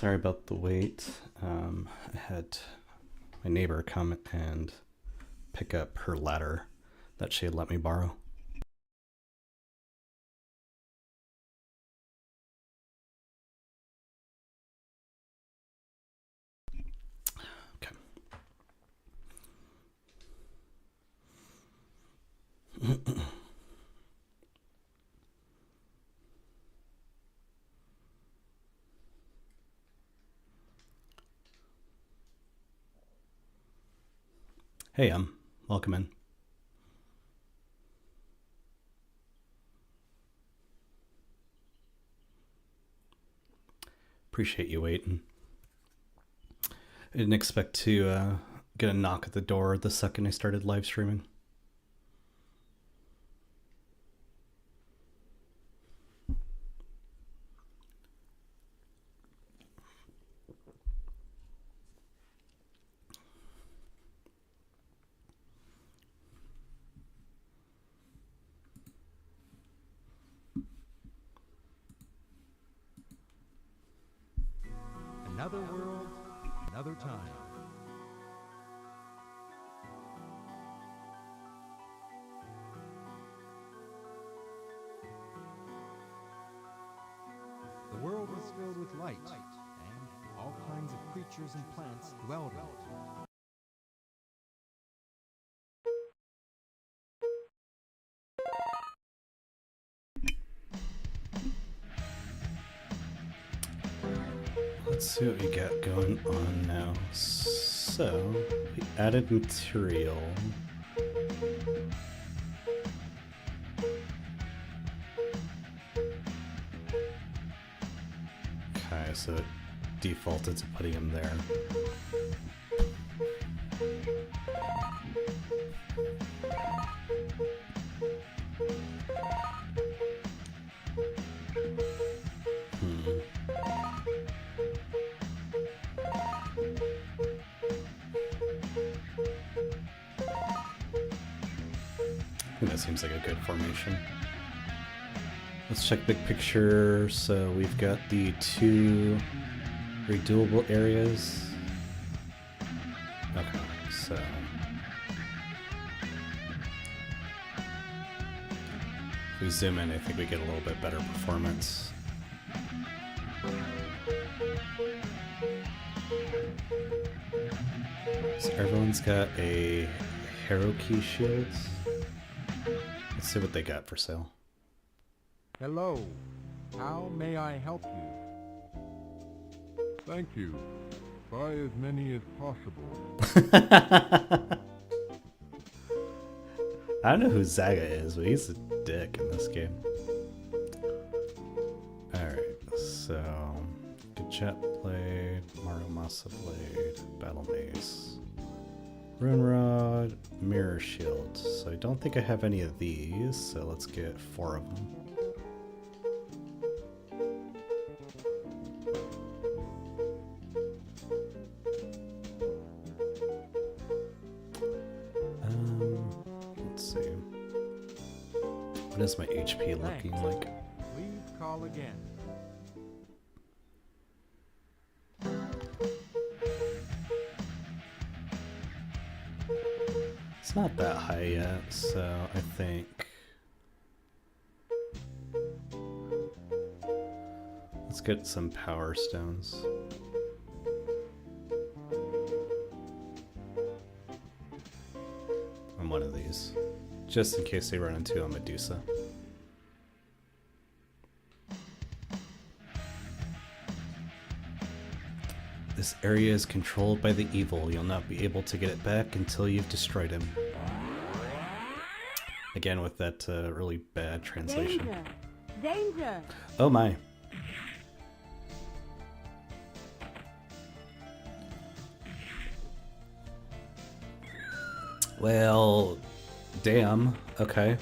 Sorry about the wait. I had my neighbor come and pick up her ladder that she had let me borrow. Okay. Hey, welcome in. Appreciate you waiting. I didn't expect to get a knock at the door the second I started live streaming. Another world, another time. The world was filled with light, and all kinds of creatures and plants dwelled in it. Let's see what we got going on now. So, we added material. Okay, so it defaulted to putting him there. I think that seems like a good formation. Let's check big picture. So we've got the two very doable areas. Okay, so if we zoom in, I think we get a little bit better performance. So everyone's got a hero key shield. Let's see what they got for sale. Hello, how may I help you? Thank you. Buy as many as possible. I don't know who Zaga is, but he's a dick in this game. Alright, so Gachet Blade, Marumasa Blade, Battle Mace, Rune Rod, Mirror Shield. So I don't think I have any of these, so let's get 4 of them. Let's see. What is my HP looking like? Please call again. It's not that high yet, so I think let's get some power stones. On one of these, just in case they run into a Medusa. This area is controlled by the evil. You'll not be able to get it back until you've destroyed him. Again, with that really bad translation. Danger! Danger! Oh my. Well, damn. Okay.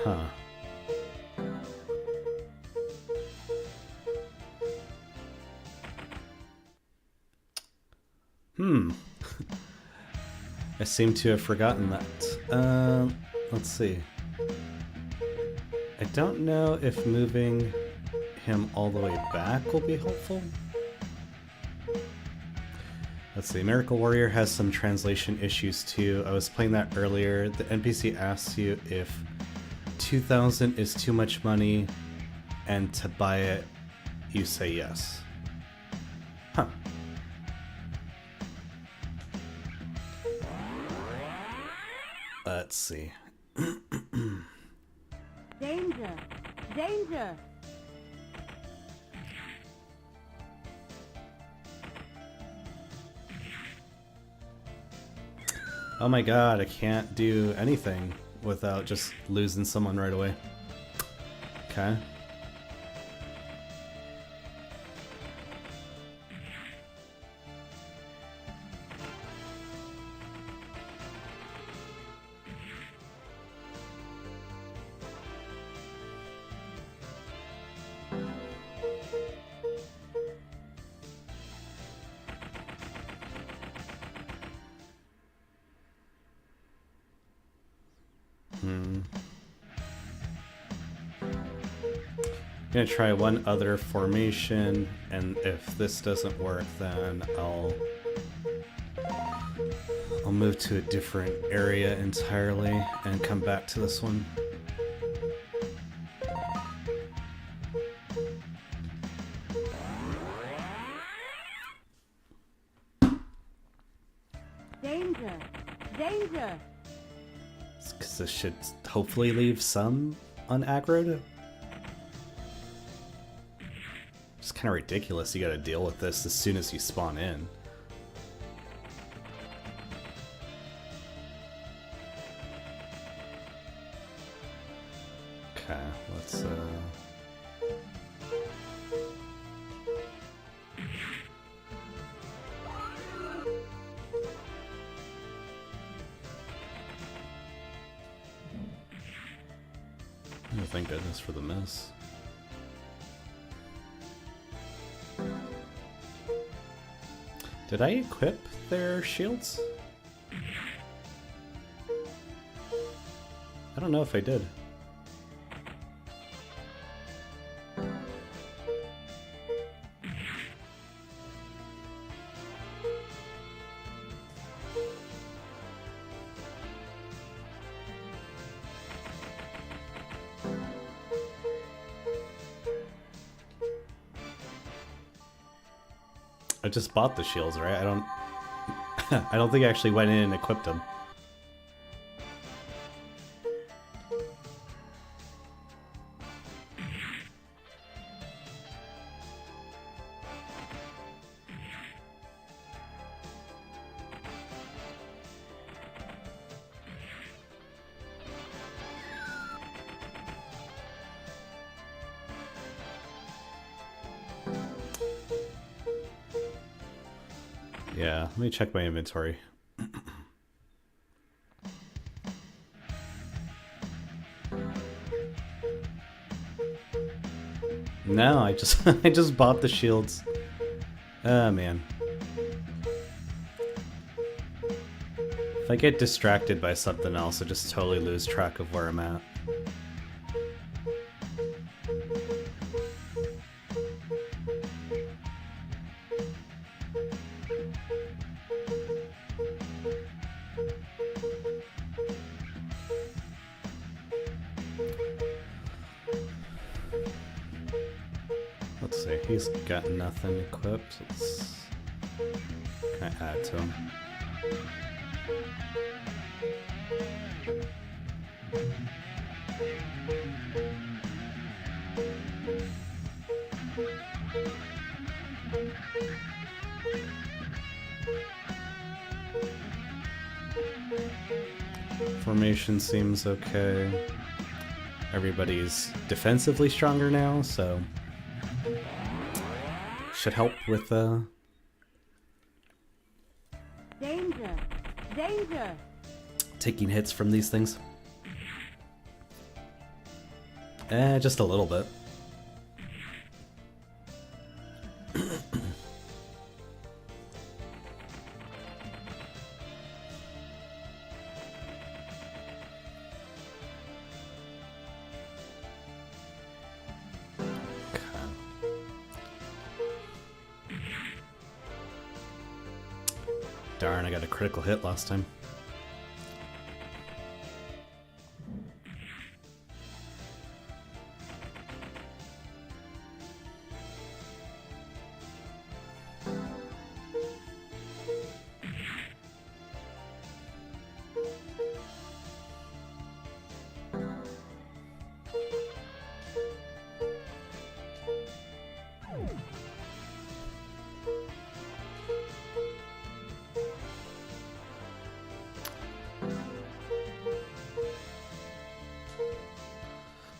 Huh. I seem to have forgotten that. Let's see. I don't know if moving him all the way back will be helpful. Let's see, Miracle Warrior has some translation issues too. I was playing that earlier. The NPC asks you if 2,000 is too much money, and to buy it, you say yes. Huh. Let's see. Danger! Danger! Oh my god, I can't do anything without just losing someone right away. Okay. Gonna try one other formation, and if this doesn't work, then I'll move to a different area entirely and come back to this one. Danger! Danger! Because this should hopefully leave some unaggroed. It's kind of ridiculous. You gotta deal with this as soon as you spawn in. Okay, let's oh, thank goodness for the miss. Did I equip their shields? I don't know if I did. I just bought the shields, right? I don't I don't think I actually went in and equipped them. Yeah, let me check my inventory. No, I just I just bought the shields. Oh man. If I get distracted by something else, I just totally lose track of where I'm at. Let's see, he's got nothing equipped. Can I add to him? Formation seems okay. Everybody's defensively stronger now, so should help with Danger! Danger! taking hits from these things. Just a little bit. Darn, I got a critical hit last time.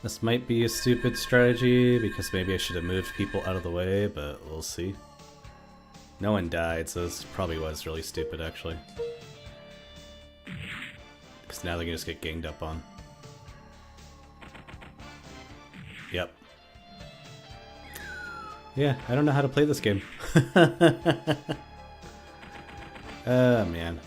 This might be a stupid strategy because maybe I should have moved people out of the way, but we'll see. No one died, so this probably was really stupid actually. Because now they can just get ganged up on. Yep. Yeah, I don't know how to play this game. Oh man.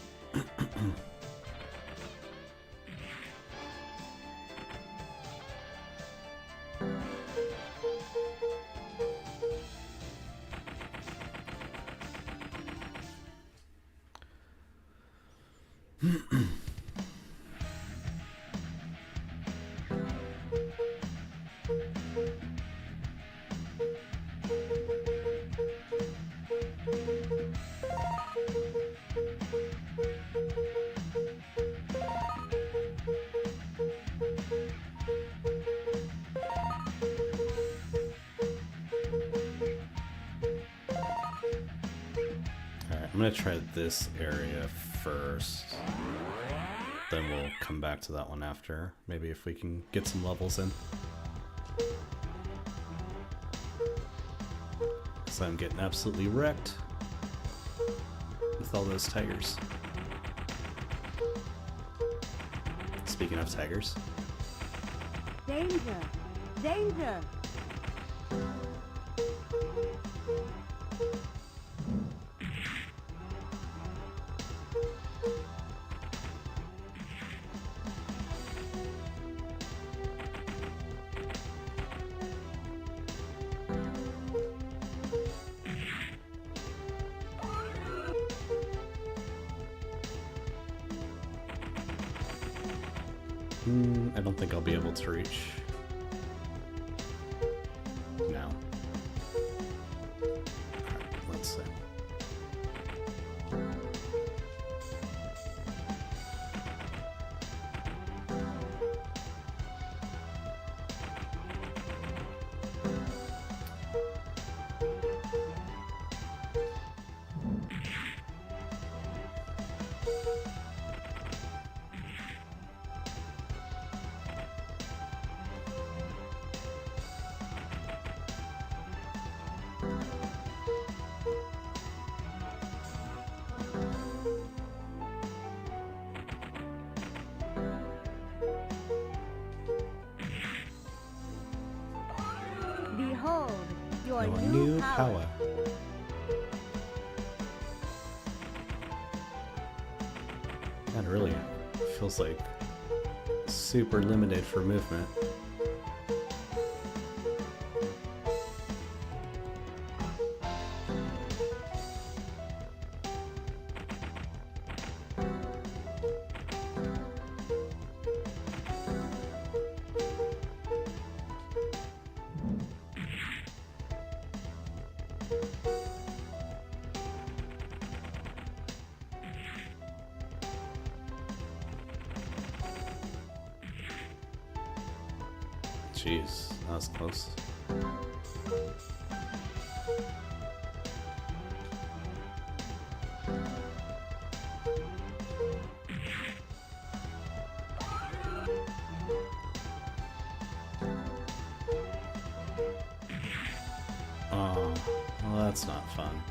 I'm gonna try this area first, then we'll come back to that one after. Maybe if we can get some levels in. So I'm getting absolutely wrecked with all those tigers. Speaking of tigers. Danger! Danger! I don't think I'll be able to reach. No. Alright, let's see. Behold, your Your new new power. power. That really feels like super limited for movement. Jeez, that was close. Oh, well, that's not fun.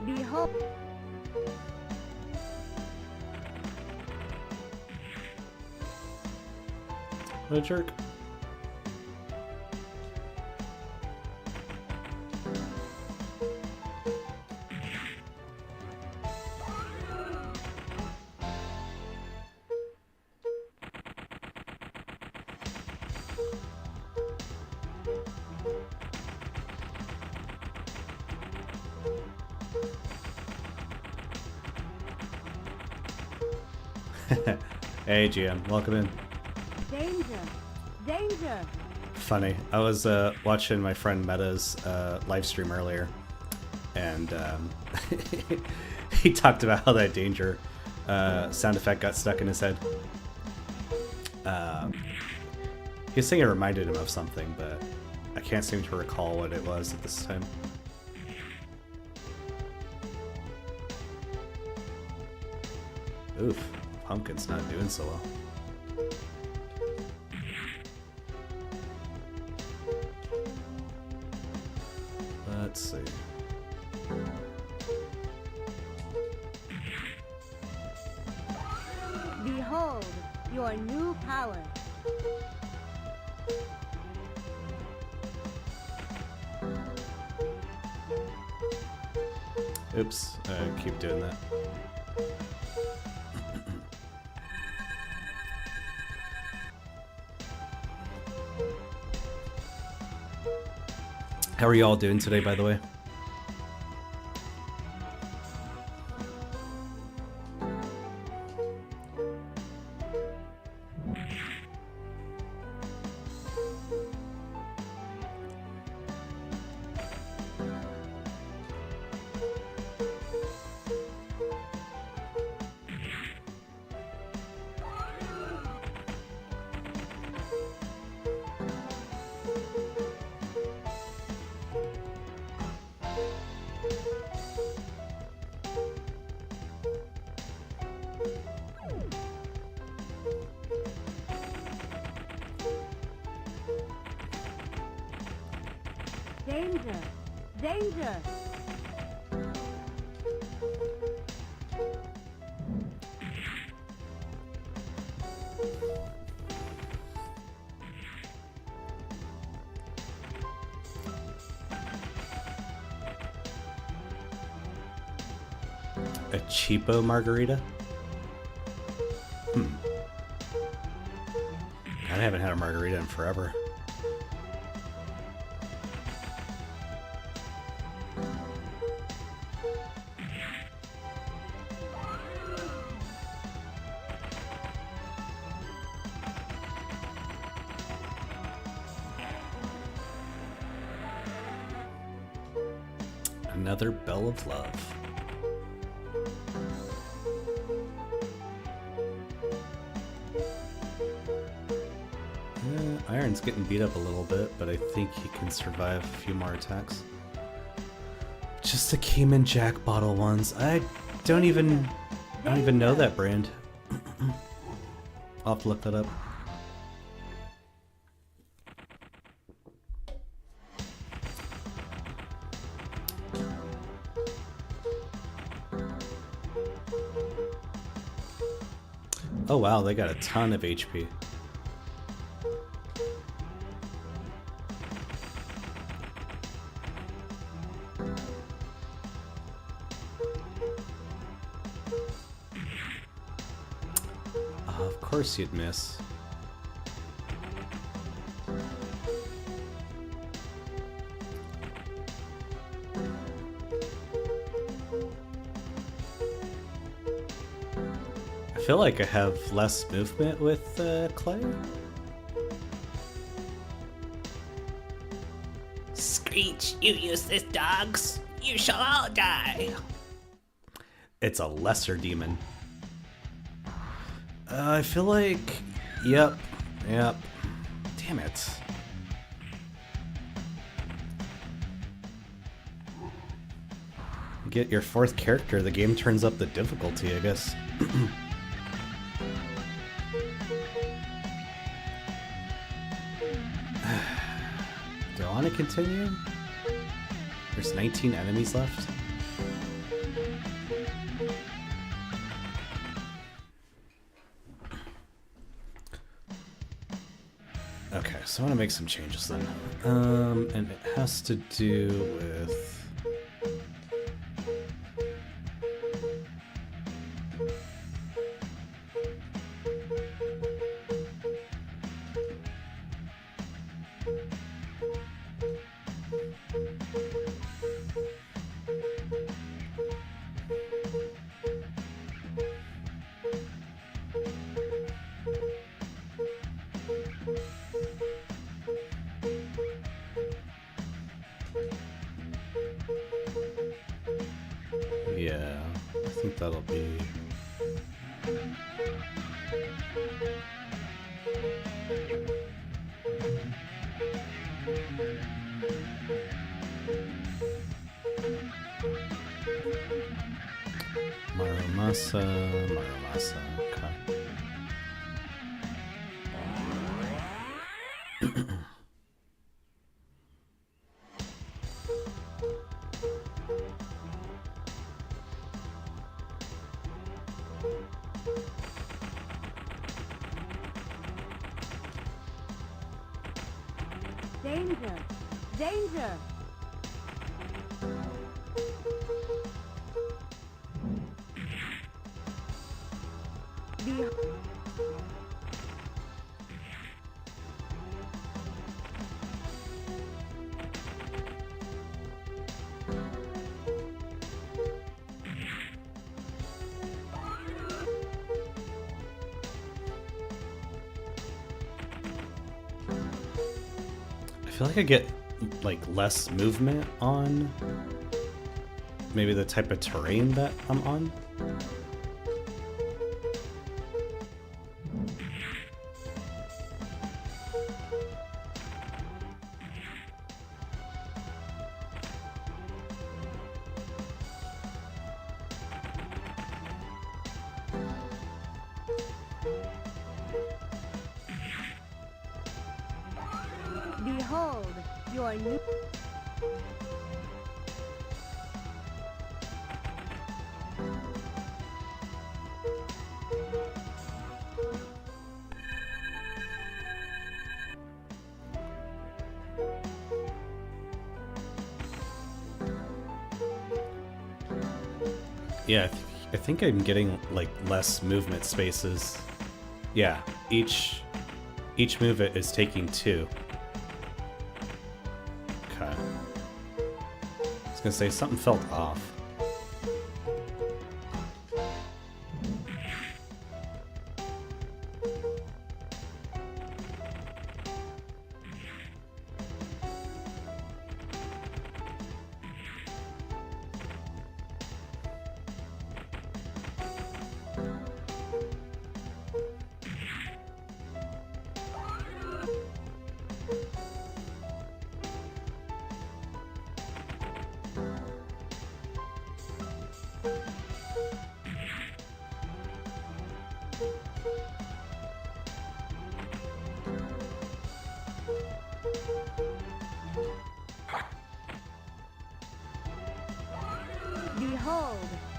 Behold, What a jerk. Hey, GM, welcome in. Danger! Danger! Funny. I was watching my friend Meta's live stream earlier, and he talked about how that danger sound effect got stuck in his head. He was saying it reminded him of something, but I can't seem to recall what it was at this time. Oof, Pumpkin's not doing so well. Let's see. Behold your new power. Oops, I keep doing that. How are you all doing today, by the way? Danger! Danger! A cheapo margarita? I haven't had a margarita in forever. Another Bell of Love. Iron's getting beat up a little bit, but I think he can survive a few more attacks. Just the Cayman Jack bottle ones. I don't even know that brand. I'll have to look that up. Oh wow, they got a ton of HP. Of course you'd miss. I feel like I have less movement with Clay. Screech, you useless dogs! You shall all die! It's a lesser demon. I feel like... Yep. Damn it. Get your fourth character, the game turns up the difficulty, I guess. Do I want to continue? There's 19 enemies left. Okay, so I want to make some changes then. And it has to do with... Yeah, I think that'll be... Marumasa, Marumasa, okay. Danger! Danger! Be I feel like I get like less movement on maybe the type of terrain that I'm on. Behold your new. Yeah, I think I'm getting like less movement spaces. Yeah, each movement is taking 2. Okay. I was gonna say something felt off. Behold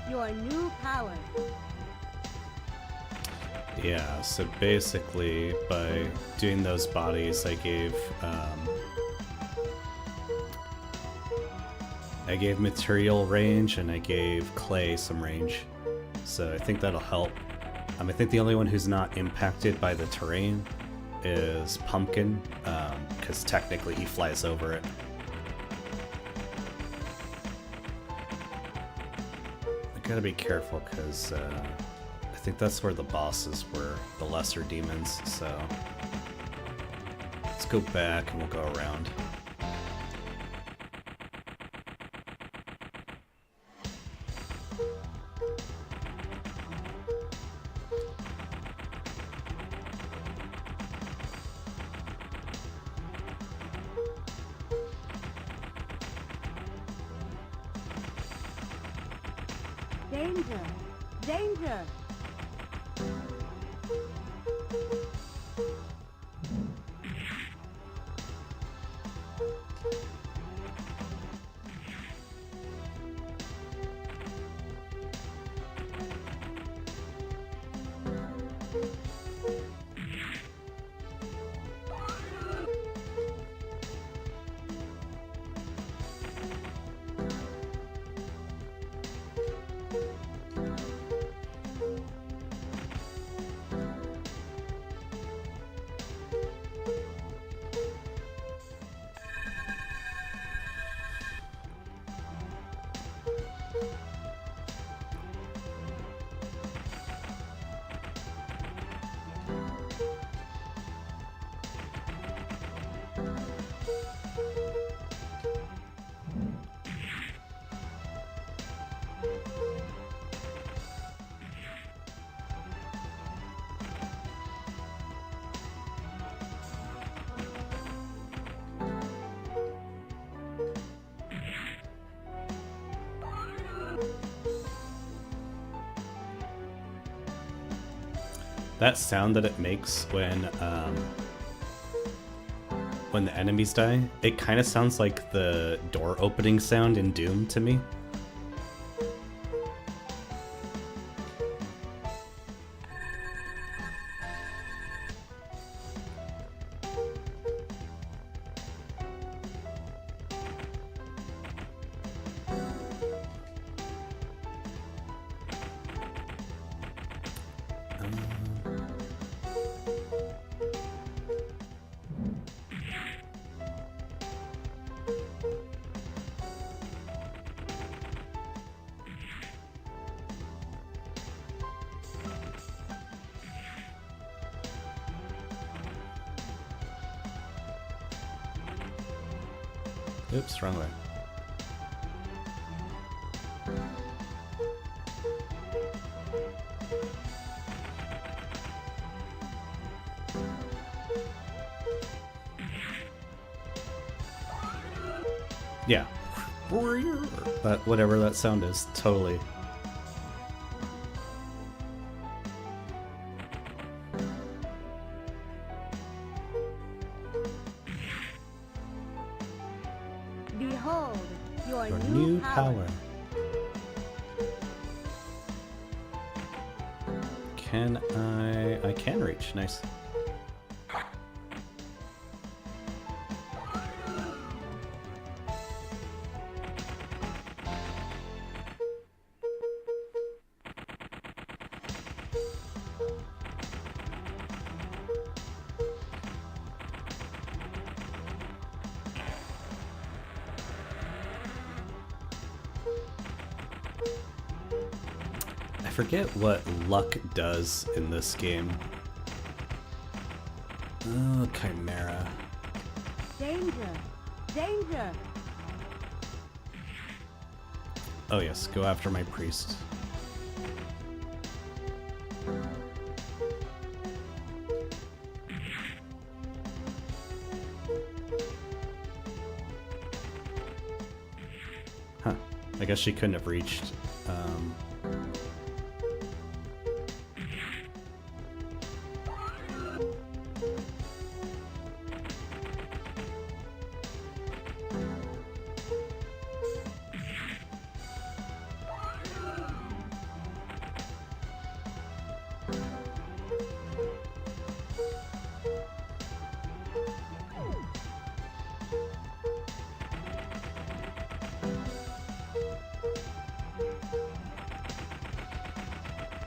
your new power. Yeah, so basically by doing those bodies I gave material range and I gave clay some range. So I think that'll help. I think the only one who's not impacted by the terrain is Pumpkin, because technically he flies over it. I gotta be careful because I think that's where the bosses were, the lesser demons, so let's go back and we'll go around. Danger! Danger! that sound that it makes when the enemies die, it kind of sounds like the door opening sound in Doom to me. Oops, wrong way. Yeah. That, whatever that sound is, totally. Behold your Your new new power. power. Can I can reach, nice. I forget what luck does in this game. Oh, Chimera. Danger! Danger! Oh yes, go after my priest. Huh. I guess she couldn't have reached.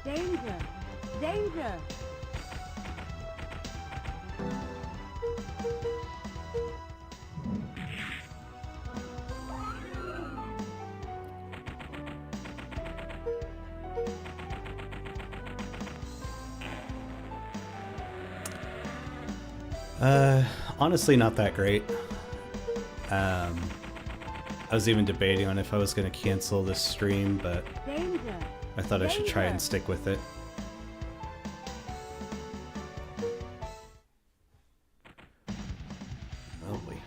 Danger! Danger! Honestly, not that great. I was even debating on if I was going to cancel this stream, but Danger! I thought I should try and Danger. stick with it. Oh boy.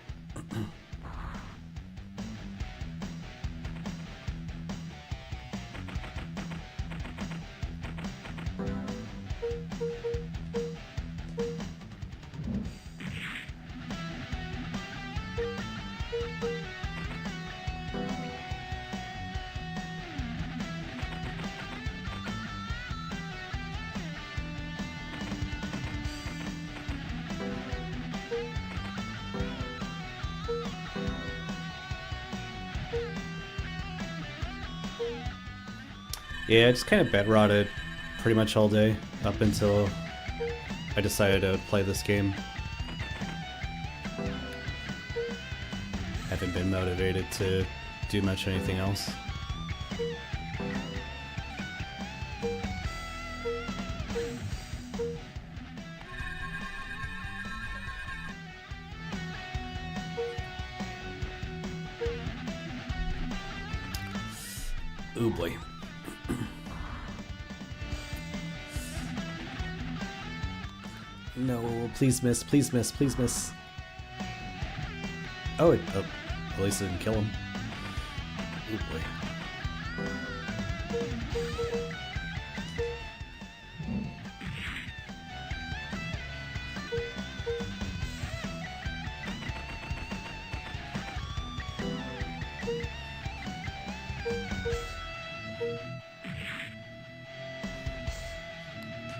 Yeah, I just kind of bed rotted pretty much all day up until I decided to play this game. Haven't been motivated to do much anything else. Ooh boy. No, please miss, please miss, please miss. Oh, at least it didn't kill him. Oh boy.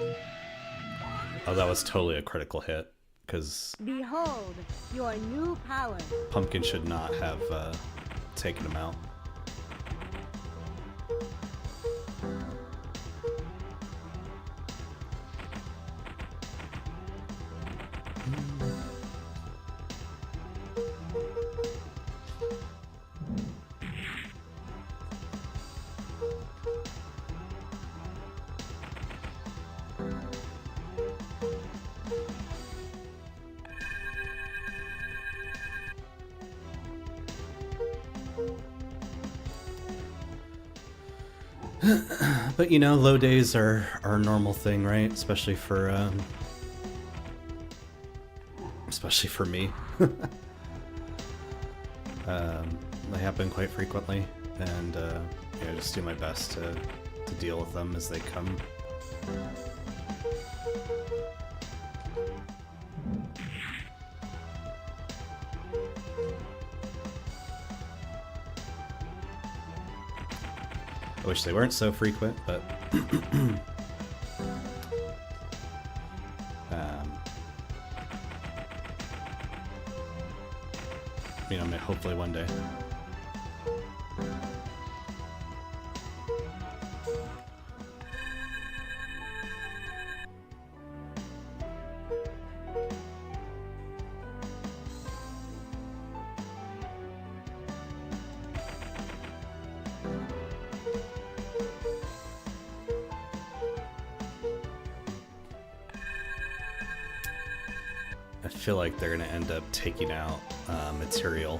Oh, that was totally a critical hit, because Behold your new power. Pumpkin should not have taken him out. But you know, low days are a normal thing, right? Especially for me. They happen quite frequently, and I just do my best to deal with them as they come. I wish they weren't so frequent, but you know, hopefully one day. I feel like they're gonna end up taking out material.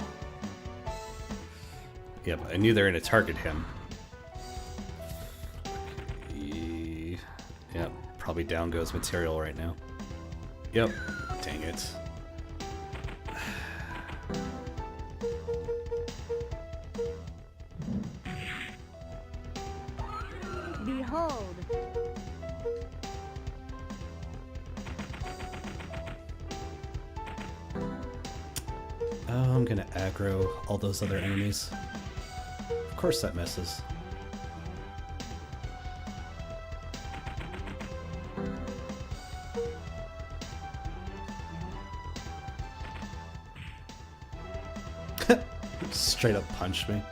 Yep, I knew they were gonna target him. Yep, probably down goes material right now. Yep, dang it. Behold. Oh, I'm gonna aggro all those other enemies. Of course that misses. Straight up punched me.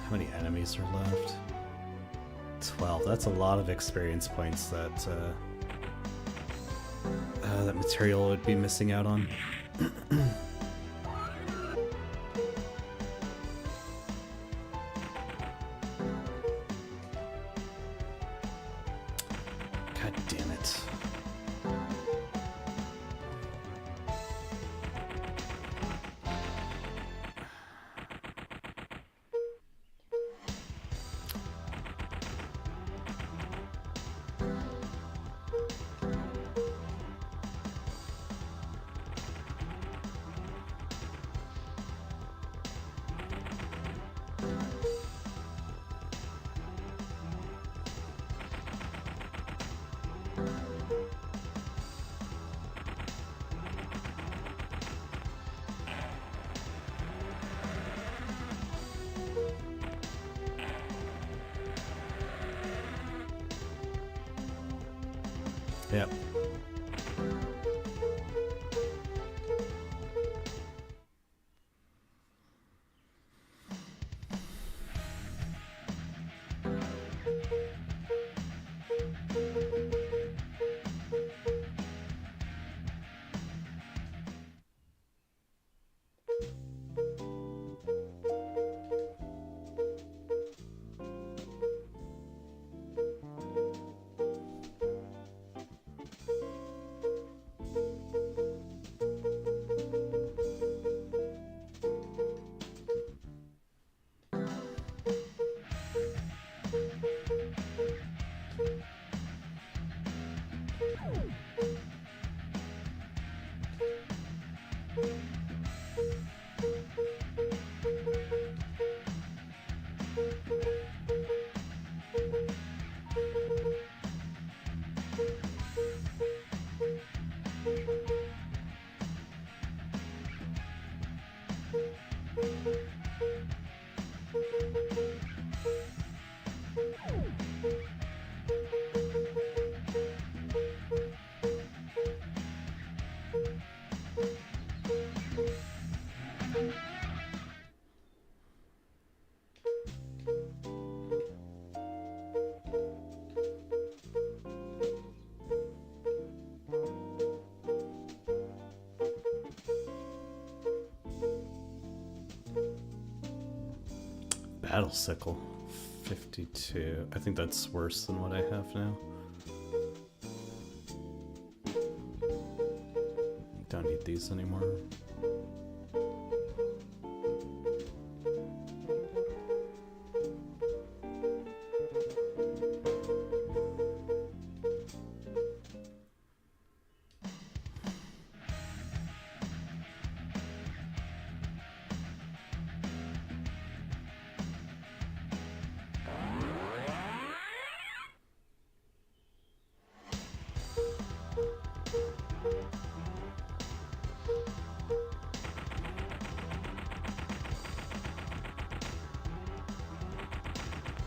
How many enemies are left? 12. That's a lot of experience points that that material would be missing out on. God damn it. Yep. battle sickle. 52. I think that's worse than what I have now. Don't need these anymore.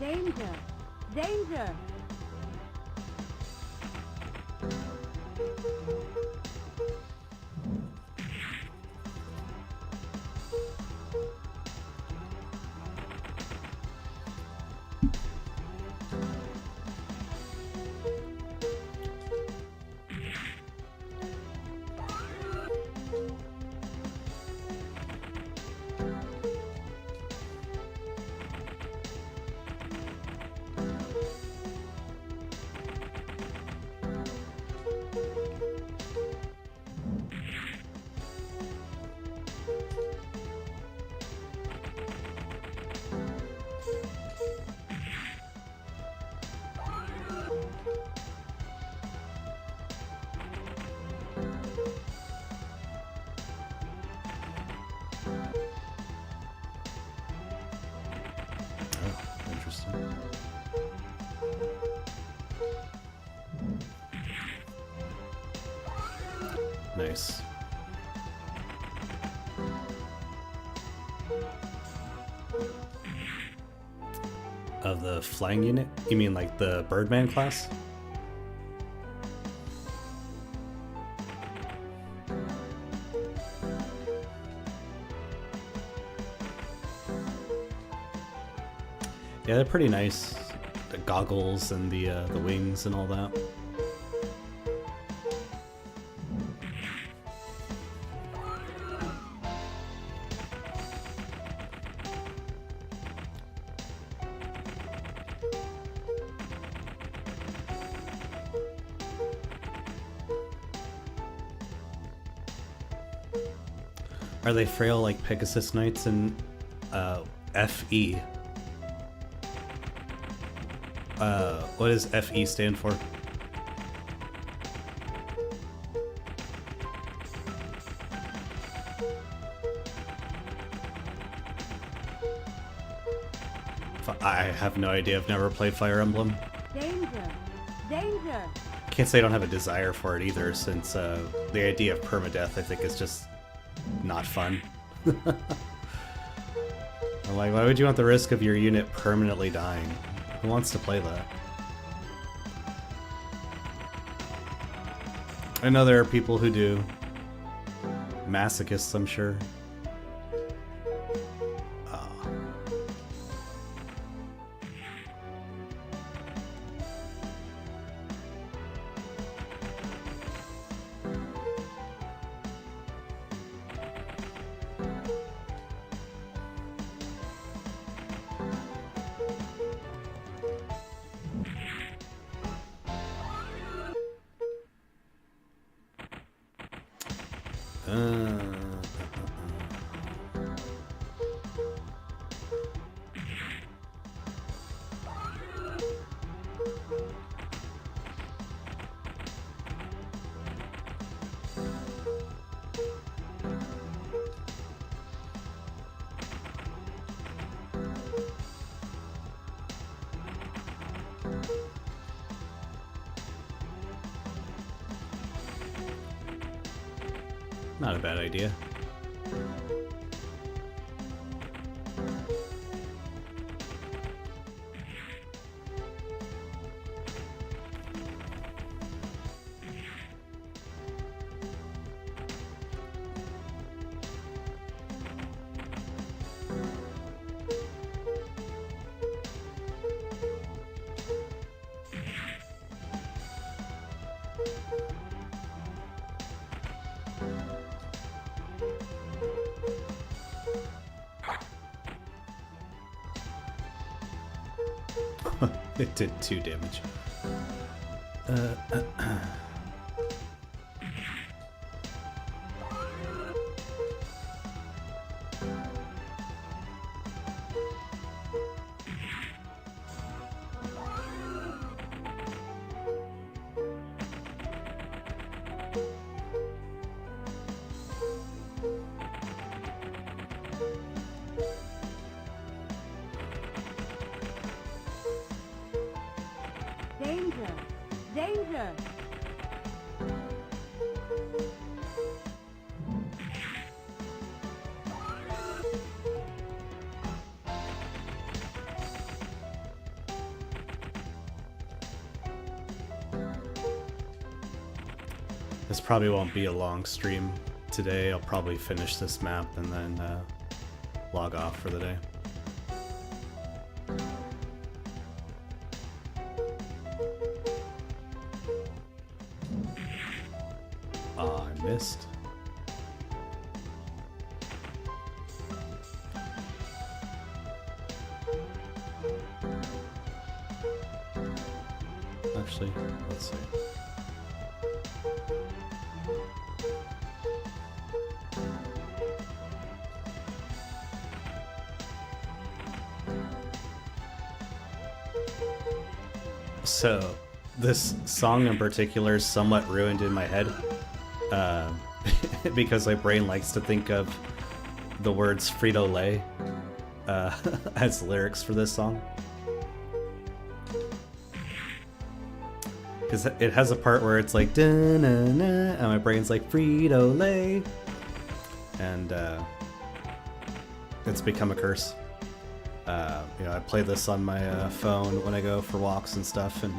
Danger! Danger! Oh, interesting. Nice. Of the flying unit? You mean like the Birdman class? Yeah, they're pretty nice. The goggles and the wings and all that. Are they frail like Pegasus Knights in FE? What does FE stand for? I have no idea. I've never played Fire Emblem. Danger! Danger! Can't say I don't have a desire for it either, since the idea of permadeath I think is just not fun. I'm like, why would you want the risk of your unit permanently dying? Who wants to play that? I know there are people who do. Masochists, I'm sure. Not a bad idea. It did 2 damage. Danger! Danger! This probably won't be a long stream today. I'll probably finish this map and then log off for the day. Ah, I missed. Actually, let's see. So, this song in particular is somewhat ruined in my head because my brain likes to think of the words Frito-Lay as lyrics for this song. Because it has a part where it's like da-na-na, and my brain's like Frito-Lay, and it's become a curse. You know, I play this on my phone when I go for walks and stuff, and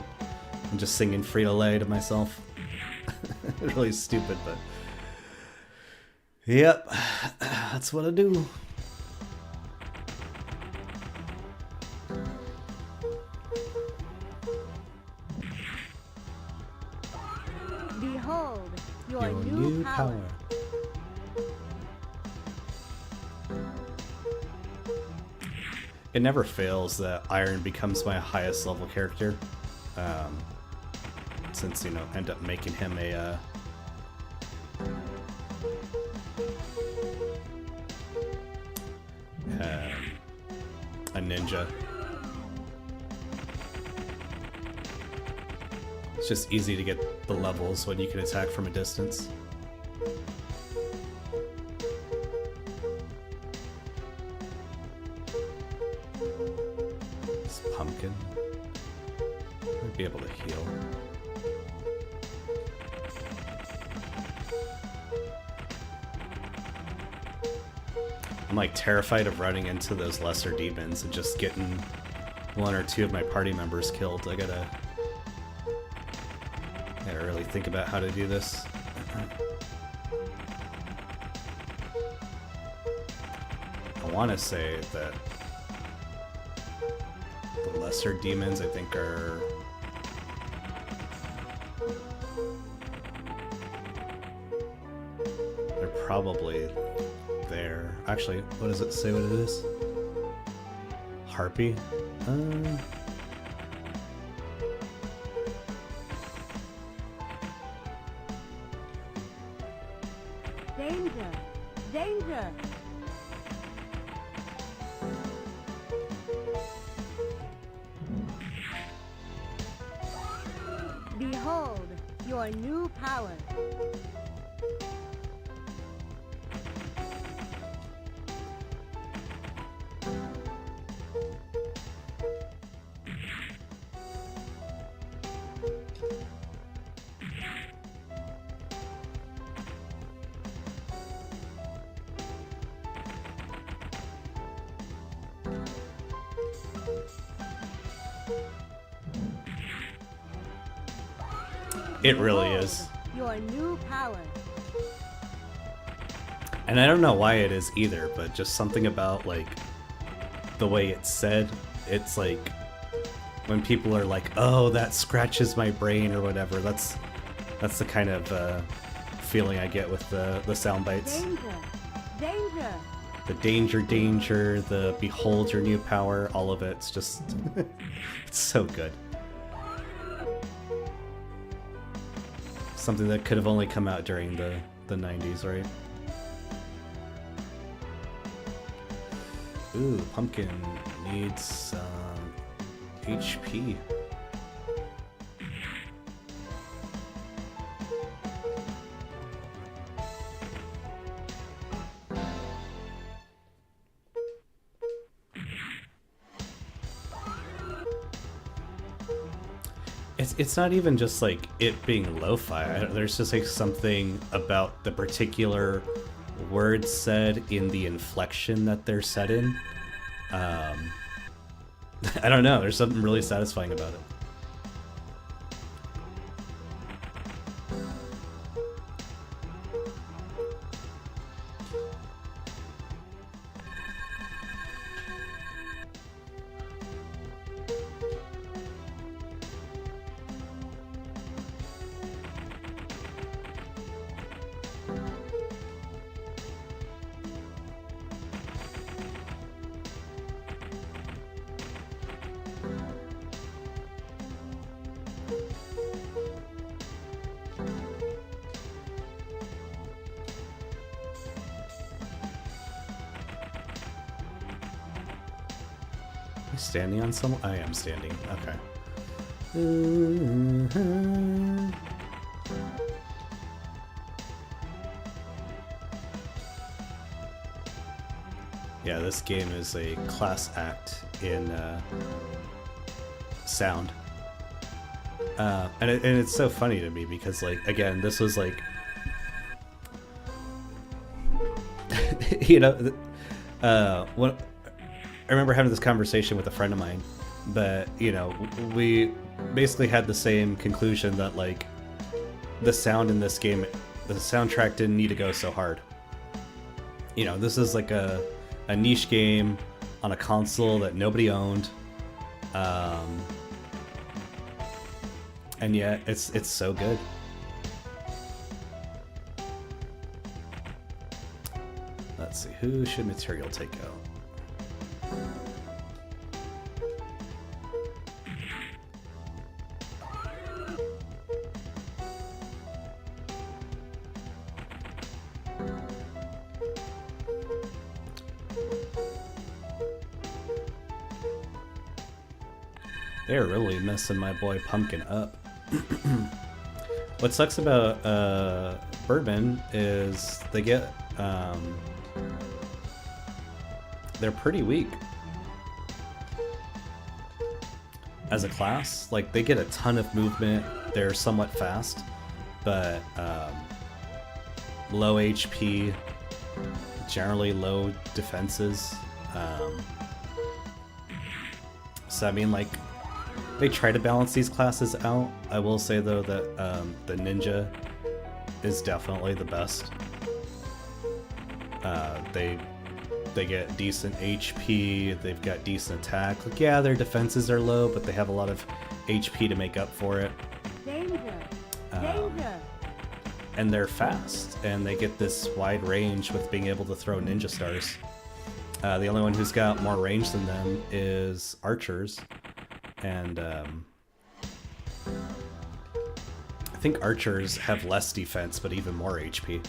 I'm just singing Frito-Lay to myself. Really stupid, but yep, that's what I do. Behold, your, Your new power. It never fails that Iron becomes my highest level character, since, you know, end up making him a ninja. It's just easy to get the levels when you can attack from a distance. This pumpkin might be able to heal. I'm like terrified of running into those lesser demons and just getting 1 or 2 of my party members killed. I gotta really think about how to do this. I want to say that the lesser demons, I think, are they're probably there. Actually, what does it say what it is? Harpy? Danger! Danger! Behold, your new power. It really Behold, is. Your new power. And I don't know why it is either, but just something about, like, the way it's said. It's like when people are like, oh, that scratches my brain or whatever. That's the kind of feeling I get with the sound bites. Danger! Danger! the danger, the behold your new power, all of it. It's just, it's so good. Something that could have only come out during the 90s, right? Ooh, Pumpkin needs some HP. It's not even just like it being lo-fi. There's just like something about the particular words said in the inflection that they're said in. I don't know. There's something really satisfying about it. Standing on someone? I am standing. Okay. Yeah, this game is a class act in sound. And it's so funny to me because, like, again, this was like, you know, when I remember having this conversation with a friend of mine, but, you know, we basically had the same conclusion that, like, the sound in this game, the soundtrack didn't need to go so hard. You know, this is like a niche game on a console that nobody owned. And yet it's so good. Let's see, who should material take out? They're really messing my boy Pumpkin up. What sucks about Bourbon is they get they're pretty weak as a class. Like, they get a ton of movement, they're somewhat fast, but low HP, generally low defenses. So I mean, like, they try to balance these classes out. I will say though that the ninja is definitely the best. They get decent HP, they've got decent attack. Like, yeah, their defenses are low, but they have a lot of HP to make up for it. Danger! Danger! And they're fast, and they get this wide range with being able to throw ninja stars. The only one who's got more range than them is archers, and I think archers have less defense, but even more HP.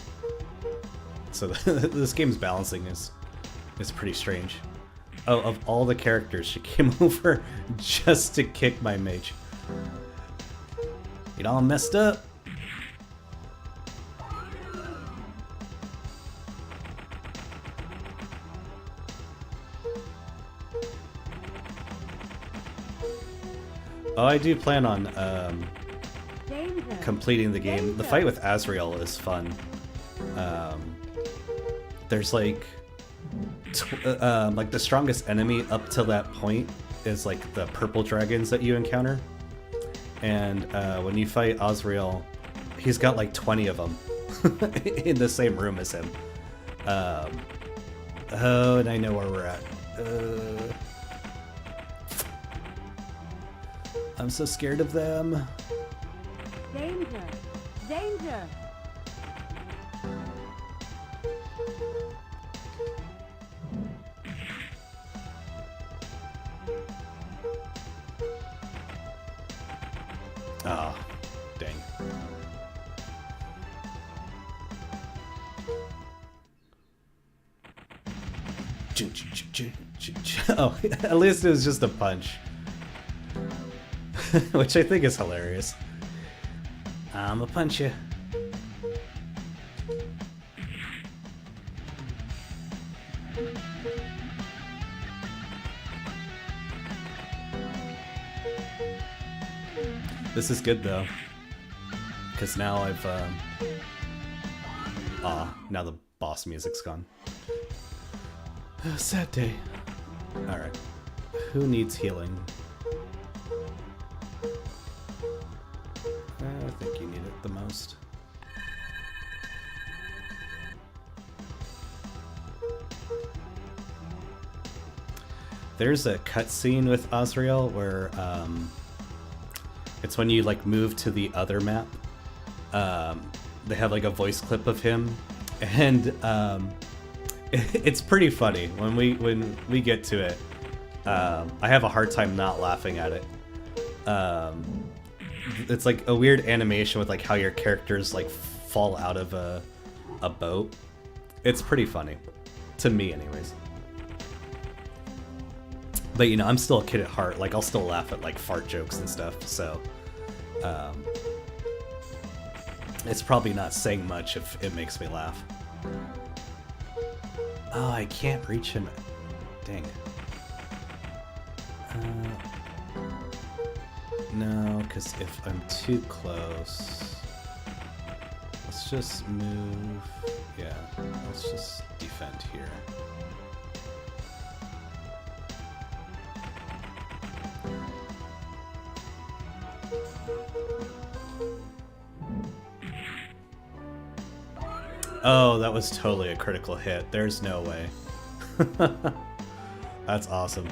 So this game's balancing is pretty strange. Oh, of all the characters, she came over just to kick my mage. It all messed up. Oh, I do plan on completing the game. The fight with Azrael is fun. There's like the strongest enemy up till that point is like the purple dragons that you encounter, and when you fight Azrael, he's got like 20 of them in the same room as him. Oh, and I know where we're at. I'm so scared of them. Danger! Danger! Oh, at least it was just a punch. Which I think is hilarious. I'ma punch you. This is good though, because now I've now the boss music's gone. Sad day. All right, who needs healing? I think you need it the most. There's a cutscene with Azrael where it's when you like move to the other map. They have like a voice clip of him, and it's pretty funny when we get to it. I have a hard time not laughing at it. It's like a weird animation with like how your characters like fall out of a boat. It's pretty funny, to me anyways. But you know, I'm still a kid at heart. Like I'll still laugh at like fart jokes and stuff. So it's probably not saying much if it makes me laugh. Oh, I can't reach him. Dang. No, because if I'm too close, let's just move. Yeah, let's just defend here. Oh, that was totally a critical hit. There's no way. That's awesome.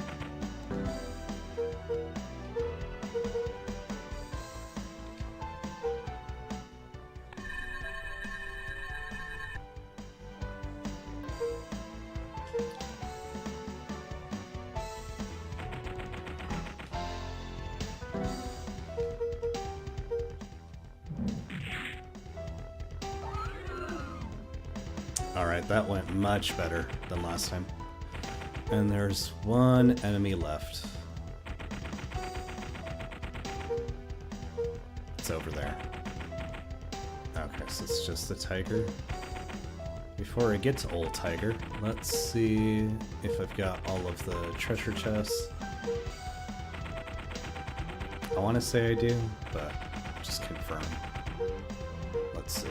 Alright, that went much better than last time. And there's one enemy left. It's over there. Okay, so it's just the tiger. Before I get to old tiger, let's see if I've got all of the treasure chests. I want to say I do, but just confirm. Let's see.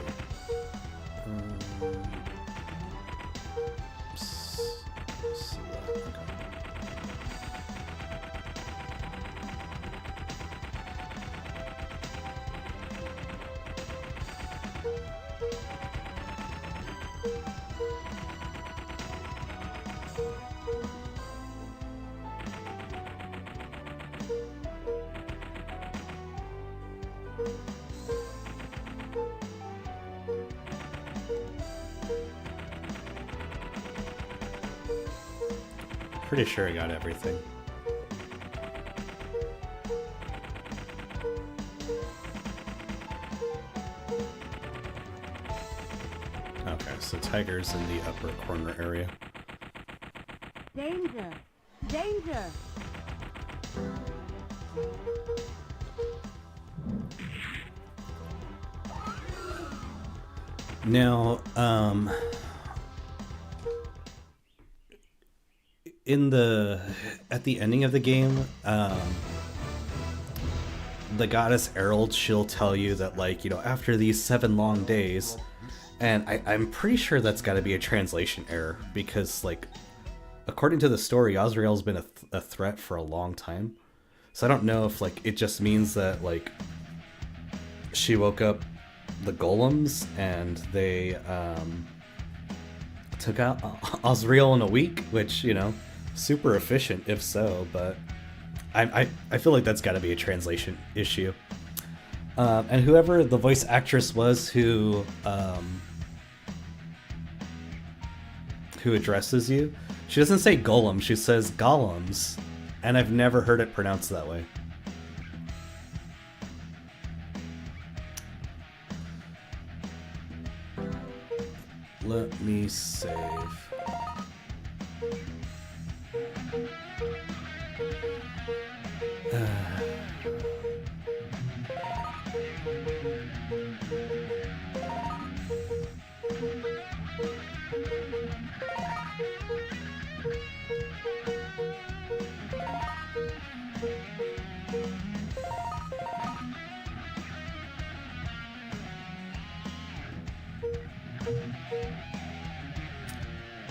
Pretty sure I got everything. Okay, so tiger's in the upper corner area. Danger! Danger! Now, at the ending of the game, the goddess Errol, she'll tell you that, like, you know, after these 7 long days, and I'm pretty sure that's got to be a translation error, because, like, according to the story, Azrael's been a threat for a long time. So I don't know if, like, it just means that, like, she woke up the golems and they took out Azrael in a week, which, you know, super efficient if so, but I feel like that's got to be a translation issue. And whoever the voice actress was who addresses you, she doesn't say golem, she says golems, and I've never heard it pronounced that way. Let me save.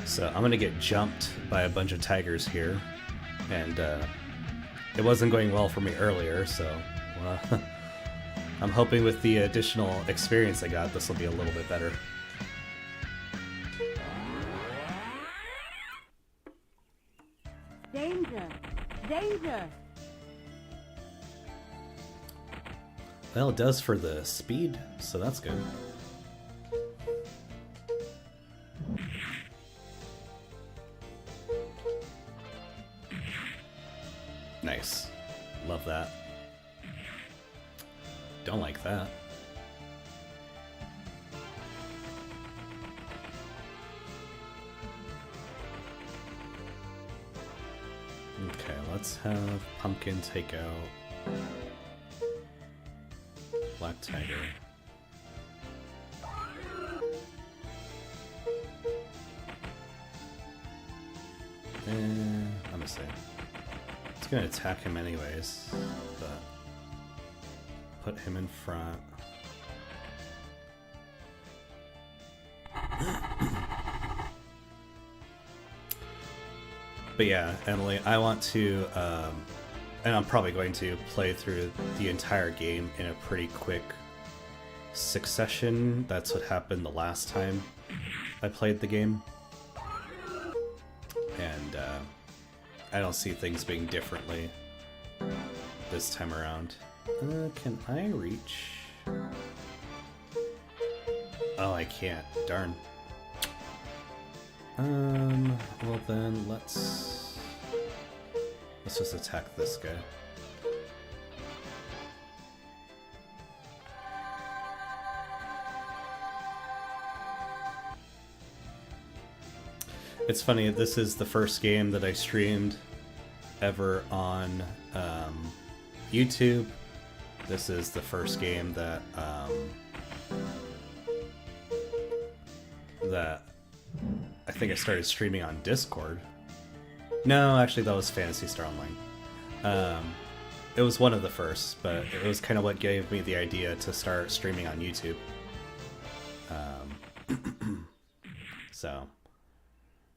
So I'm gonna get jumped by a bunch of tigers here, and it wasn't going well for me earlier, so I'm hoping with the additional experience I got, this will be a little bit better. Danger! Danger! Well, it does for the speed, so that's good. Nice. Love that. Don't like that. Okay, let's have Pumpkin take out Black Tiger. I'm gonna say it's gonna attack him anyways, but put him in front. But yeah, Emily, I want to, and I'm probably going to play through the entire game in a pretty quick succession. That's what happened the last time I played the game. And I don't see things being differently this time around. Can I reach? Oh, I can't. Darn. Well then, let's just attack this guy. It's funny, this is the first game that I streamed ever on YouTube. This is the first game that I think I started streaming on Discord. No, actually that was Phantasy Star Online. It was one of the first, but it was kind of what gave me the idea to start streaming on YouTube. So,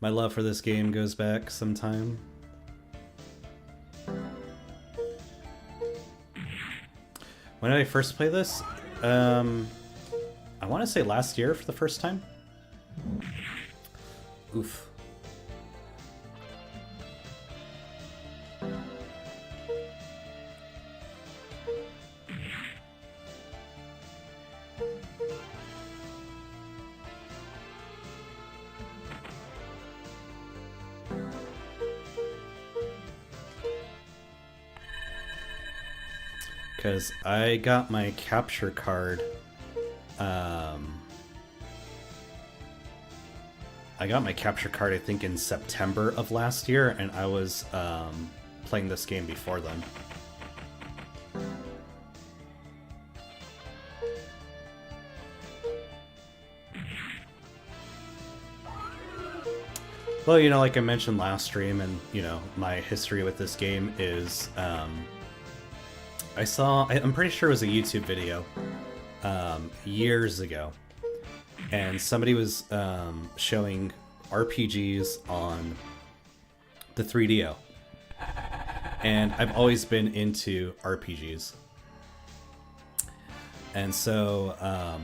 my love for this game goes back some time. When did I first play this? I want to say last year for the first time. Oof. Because I got my capture card, I think in September of last year, and I was playing this game before then. Well, you know, like I mentioned last stream, and, you know, my history with this game is, I'm pretty sure it was a YouTube video, years ago, and somebody was showing RPGs on the 3DO, and I've always been into RPGs, and so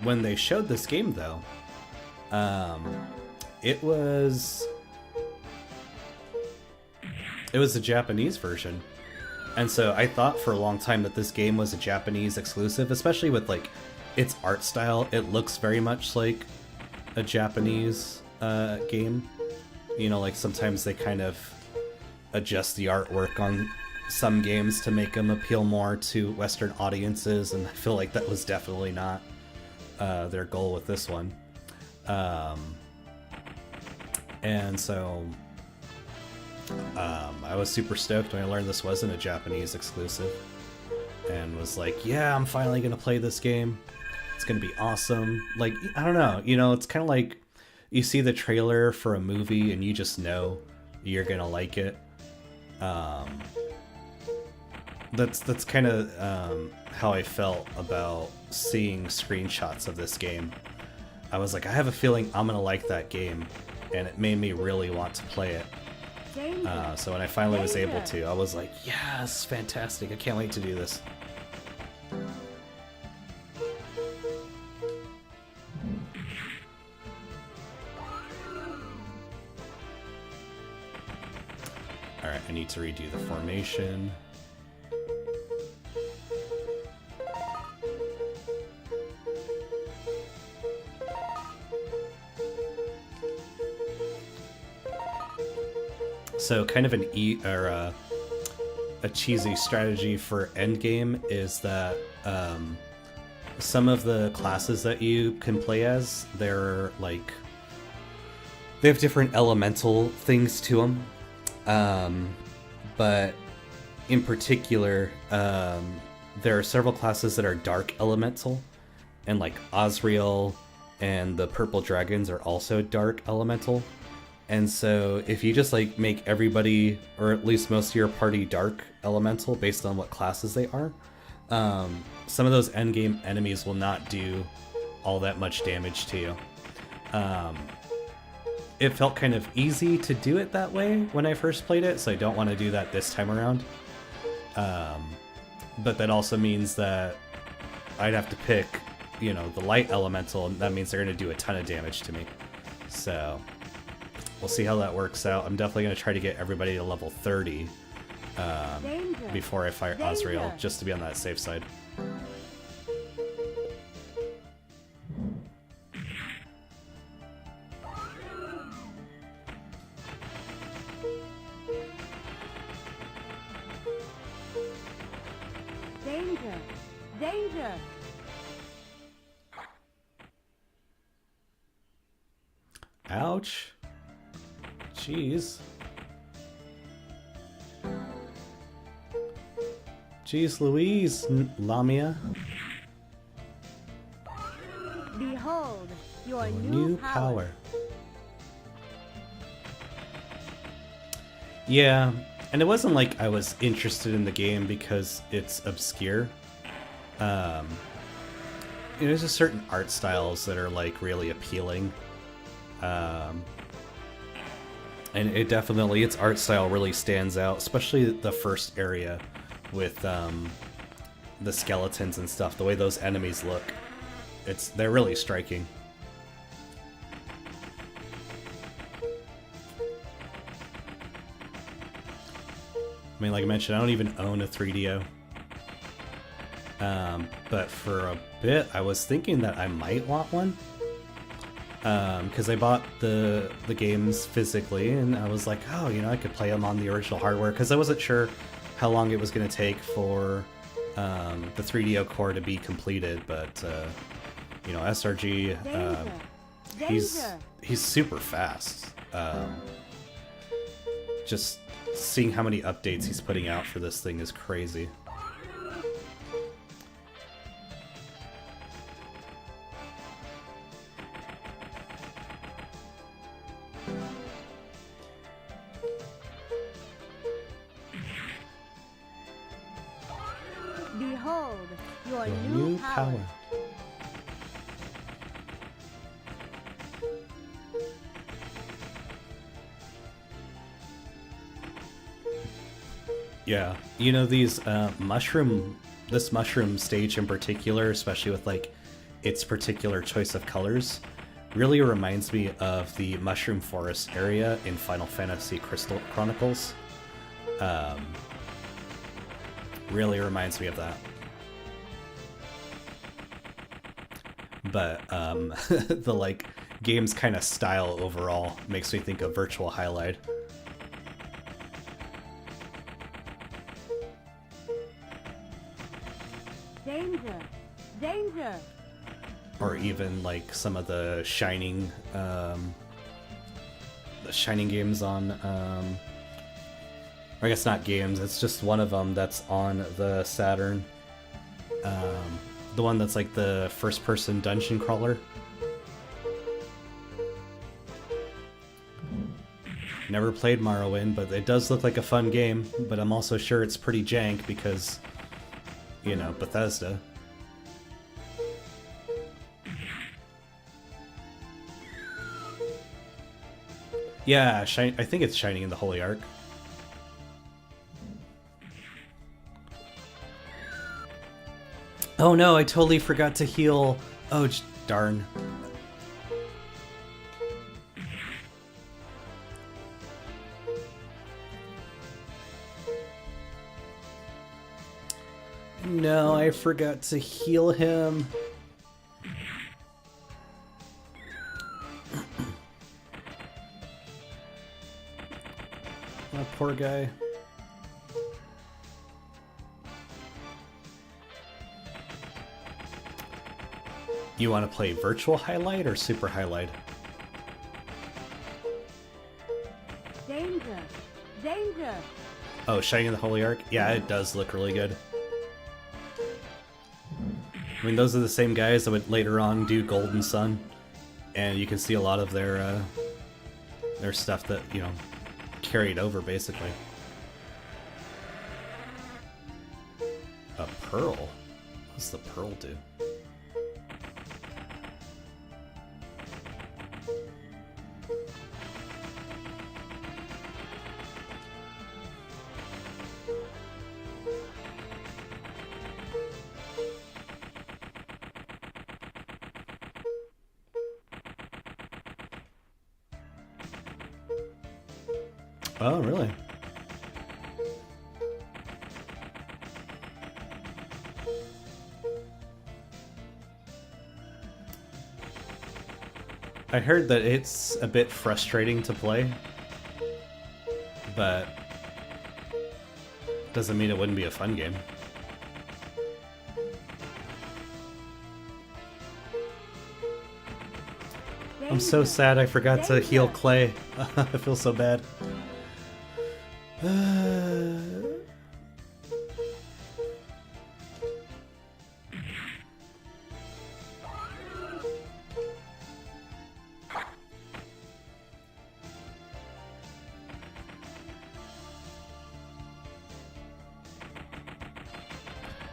when they showed this game though, it was a Japanese version. And so I thought for a long time that this game was a Japanese exclusive, especially with like its art style. It looks very much like a Japanese game. You know, like sometimes they kind of adjust the artwork on some games to make them appeal more to Western audiences, and I feel like that was definitely not their goal with this one. And so I was super stoked when I learned this wasn't a Japanese exclusive, and was like, yeah, I'm finally gonna play this game. It's gonna be awesome. Like, I don't know, you know, it's kind of like you see the trailer for a movie and you just know you're gonna like it. That's kind of how I felt about seeing screenshots of this game. I was like, I have a feeling I'm gonna like that game, and it made me really want to play it. Danger. So when I finally was able Danger. to, I was like, yes, fantastic, I can't wait to do this. Alright, I need to redo the formation. So kind of a cheesy strategy for endgame is that some of the classes that you can play as, they're like, they have different elemental things to them. But in particular, there are several classes that are dark elemental, and like Osriel and the purple dragons are also dark elemental. And so if you just like make everybody, or at least most of your party, dark elemental based on what classes they are, some of those endgame enemies will not do all that much damage to you. It felt kind of easy to do it that way when I first played it, so I don't want to do that this time around. But that also means that I'd have to pick, you know, the light elemental, and that means they're going to do a ton of damage to me. So we'll see how that works out. I'm definitely going to try to get everybody to level 30 Danger. before I fire Danger. Osriel, just to be on that safe side. Danger. Danger. Ouch. Jeez. Jeez Louise, Lamia. Behold your New power. power. Yeah, and it wasn't like I was interested in the game because it's obscure. There's just certain art styles that are like really appealing. And it definitely, its art style really stands out, especially the first area with the skeletons and stuff. The way those enemies look, they're really striking. I mean, like I mentioned, I don't even own a 3DO. But for a bit, I was thinking that I might want one. Because I bought the games physically, and I was like, oh, you know, I could play them on the original hardware, because I wasn't sure how long it was going to take for the 3DO core to be completed. But you know, SRG, Danger. he's super fast. Just seeing how many updates he's putting out for this thing is crazy. Behold your Your new power. Yeah, you know, these this mushroom stage in particular, especially with like its particular choice of colors, really reminds me of the mushroom forest area in Final Fantasy Crystal Chronicles. Really reminds me of that. But the like game's kind of style overall makes me think of Virtual Highlight. Danger. Danger. Or even like some of the Shining games on or I guess not games, it's just one of them that's on the Saturn. The one that's like the first person dungeon crawler. Never played Morrowind, but it does look like a fun game, but I'm also sure it's pretty jank because, you know, Bethesda. Yeah, I think it's Shining in the Holy Ark. Oh no, I totally forgot to heal. Oh, darn. No, I forgot to heal him. Oh, poor guy. You want to play virtual highlight or super highlight? Danger! Danger! Oh, Shining in the Holy Ark? Yeah, it does look really good. I mean, those are the same guys that would later on do Golden Sun, and you can see a lot of their stuff that, you know, carried over, basically. A pearl? What does the pearl do? Oh, really? I heard that it's a bit frustrating to play, but doesn't mean it wouldn't be a fun game. I'm so sad I forgot to heal Clay. I feel so bad.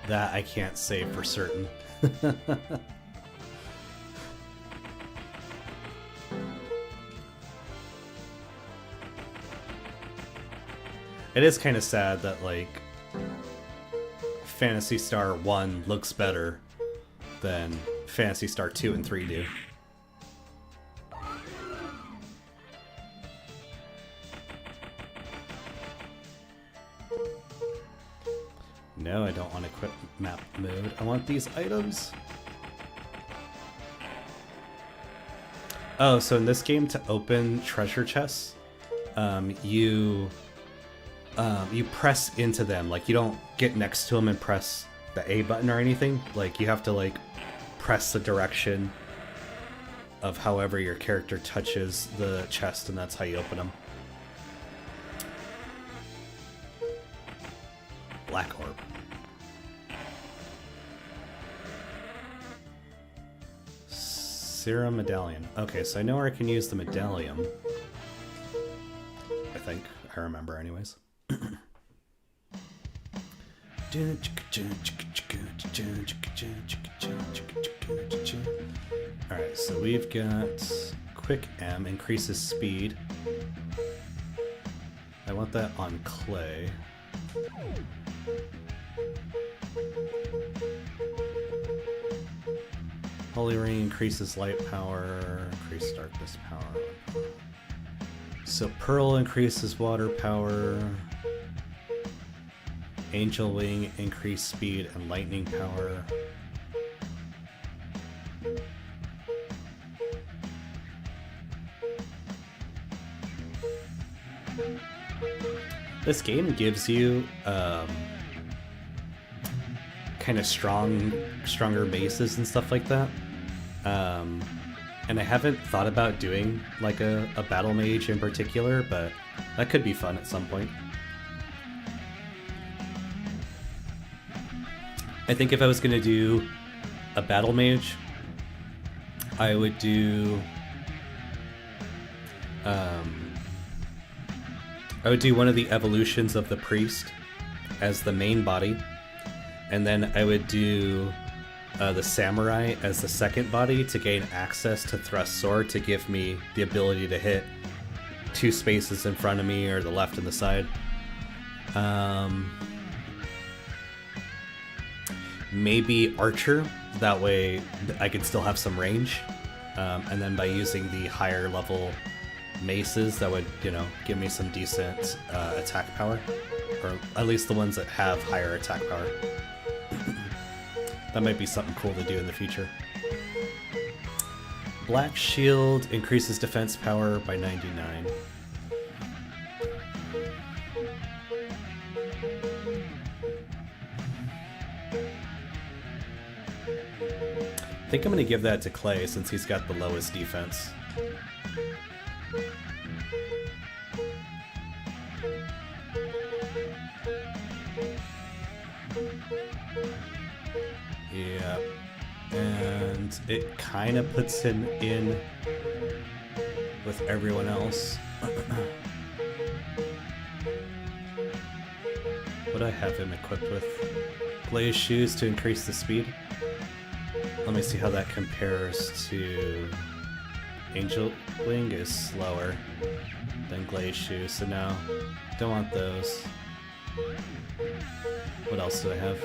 That I can't say for certain. It is kind of sad that, like, Phantasy Star 1 looks better than Phantasy Star 2 and 3 do. No, I don't want to quit map mode. I want these items. Oh, so in this game, to open treasure chests, you press into them. Like, you don't get next to them and press the A button or anything. Like, you have to, like, press the direction of however your character touches the chest, and that's how you open them. Black orb. Serum medallion. Okay, so I know where I can use the medallion. I think. I remember anyways. Alright, so we've got Quick M, increases speed. I want that on Clay. Holy Ring increases light power, increase darkness power. So Pearl increases water power. Angel Wing increased speed and lightning power. This game gives you kind of stronger bases and stuff like that. And I haven't thought about doing like a battle mage in particular, but that could be fun at some point. I think if I was going to do a battle mage, I would do one of the evolutions of the priest as the main body, and then I would do the samurai as the second body to gain access to thrust sword to give me the ability to hit 2 spaces in front of me or the left and the side. Maybe Archer, that way I could still have some range. And then by using the higher level maces, that would, you know, give me some decent attack power. Or at least the ones that have higher attack power. That might be something cool to do in the future. Black Shield increases defense power by 99. I think I'm going to give that to Clay since he's got the lowest defense. Yeah, and it kind of puts him in with everyone else. What do I have him equipped with? Blaze Shoes to increase the speed. Let me see how that compares to... Angel Wing is slower than Glaze Shoes, so no, don't want those. What else do I have?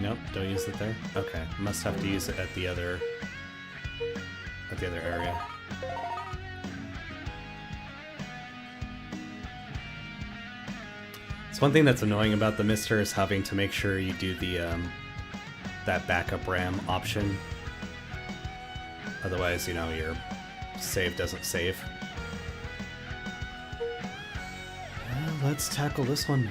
Nope, don't use it there. Okay, must have to use it at the other area. It's one thing that's annoying about the MiSTer is having to make sure you do the that backup RAM option. Otherwise, you know, your save doesn't save. Well, let's tackle this one.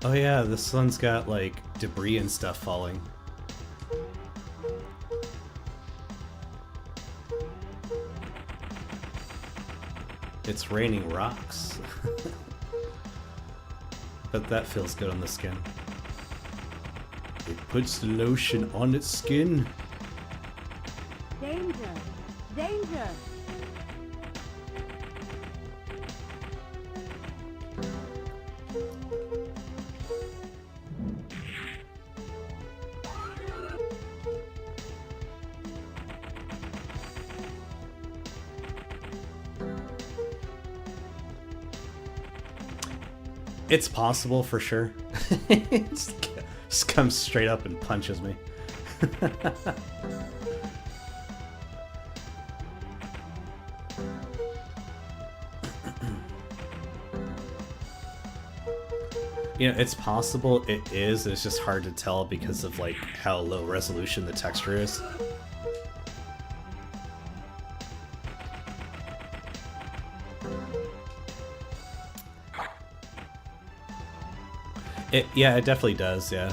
Oh yeah, this one's got like debris and stuff falling. It's raining rocks. But that feels good on the skin. It puts the lotion on its skin. Danger! Danger! It's possible for sure. It just comes straight up and punches me. You know, it's possible it is, it's just hard to tell because of like how low resolution the texture is. Yeah, it definitely does, yeah.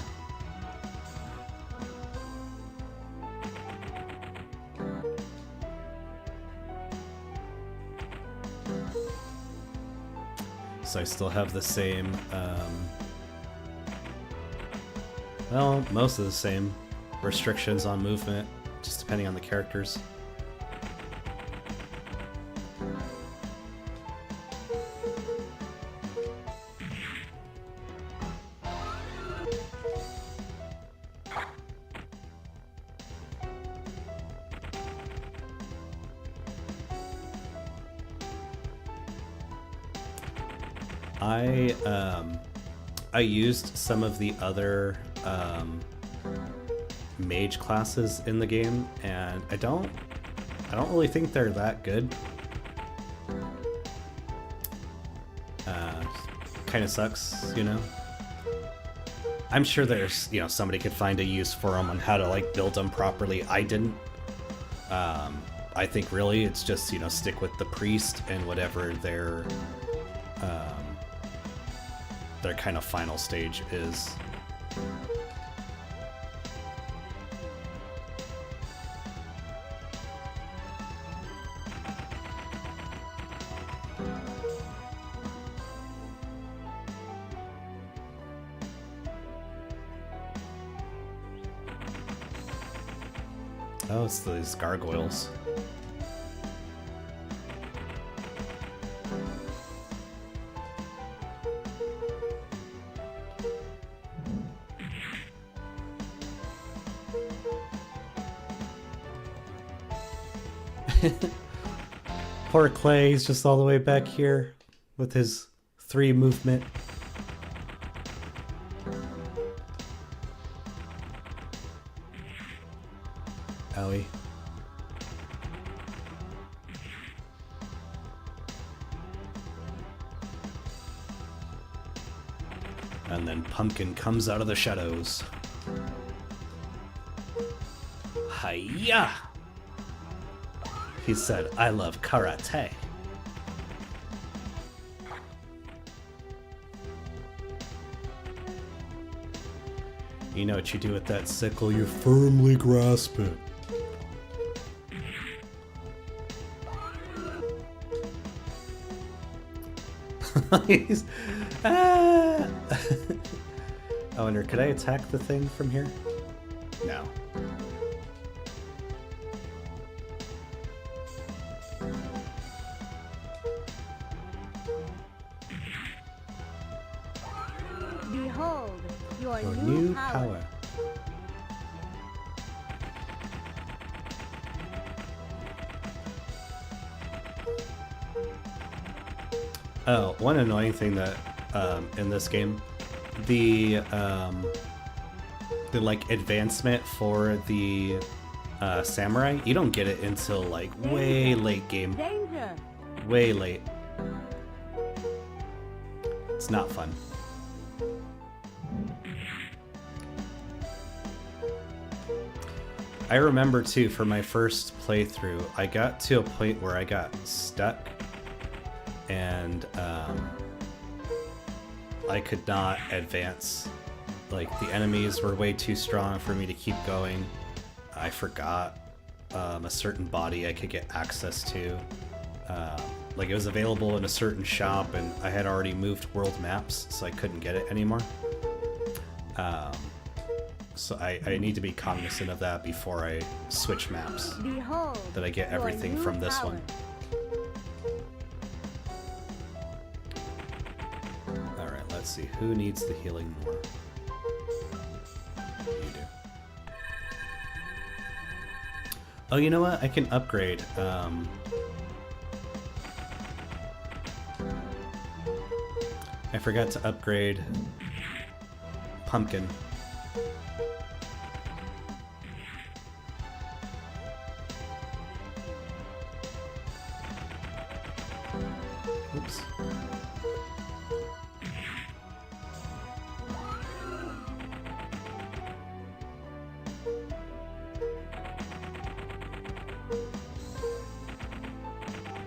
So I still have the same, well, most of the same restrictions on movement, just depending on the characters. I used some of the other mage classes in the game, and I don't really think they're that good. Kind of sucks, you know. I'm sure there's, you know, somebody could find a use for them on how to like build them properly. I didn't. I think really it's just, you know, stick with the priest and whatever their kind of final stage is. Oh, it's these gargoyles. Poor Clay, he's just all the way back here with his 3 movement. Owie. And then Pumpkin comes out of the shadows. Hiya! He said, I love karate. You know what you do with that sickle? You firmly grasp it. He's, ah! I wonder, could I attack the thing from here? No. Behold, your Your new new power. power. Oh, one annoying thing that in this game, the like advancement for the samurai, you don't get it until like way late game, Danger! way late. It's not fun. I remember too, for my first playthrough, I got to a point where I got stuck and I could not advance. Like, the enemies were way too strong for me to keep going. I forgot a certain body I could get access to. Like, it was available in a certain shop and I had already moved world maps, so I couldn't get it anymore. So I need to be cognizant of that before I switch maps, Behold, that I get your everything new from this power. one. Alright, let's see. Who needs the healing more? You do. Oh, you know what? I can upgrade. I forgot to upgrade Pumpkin. Oops.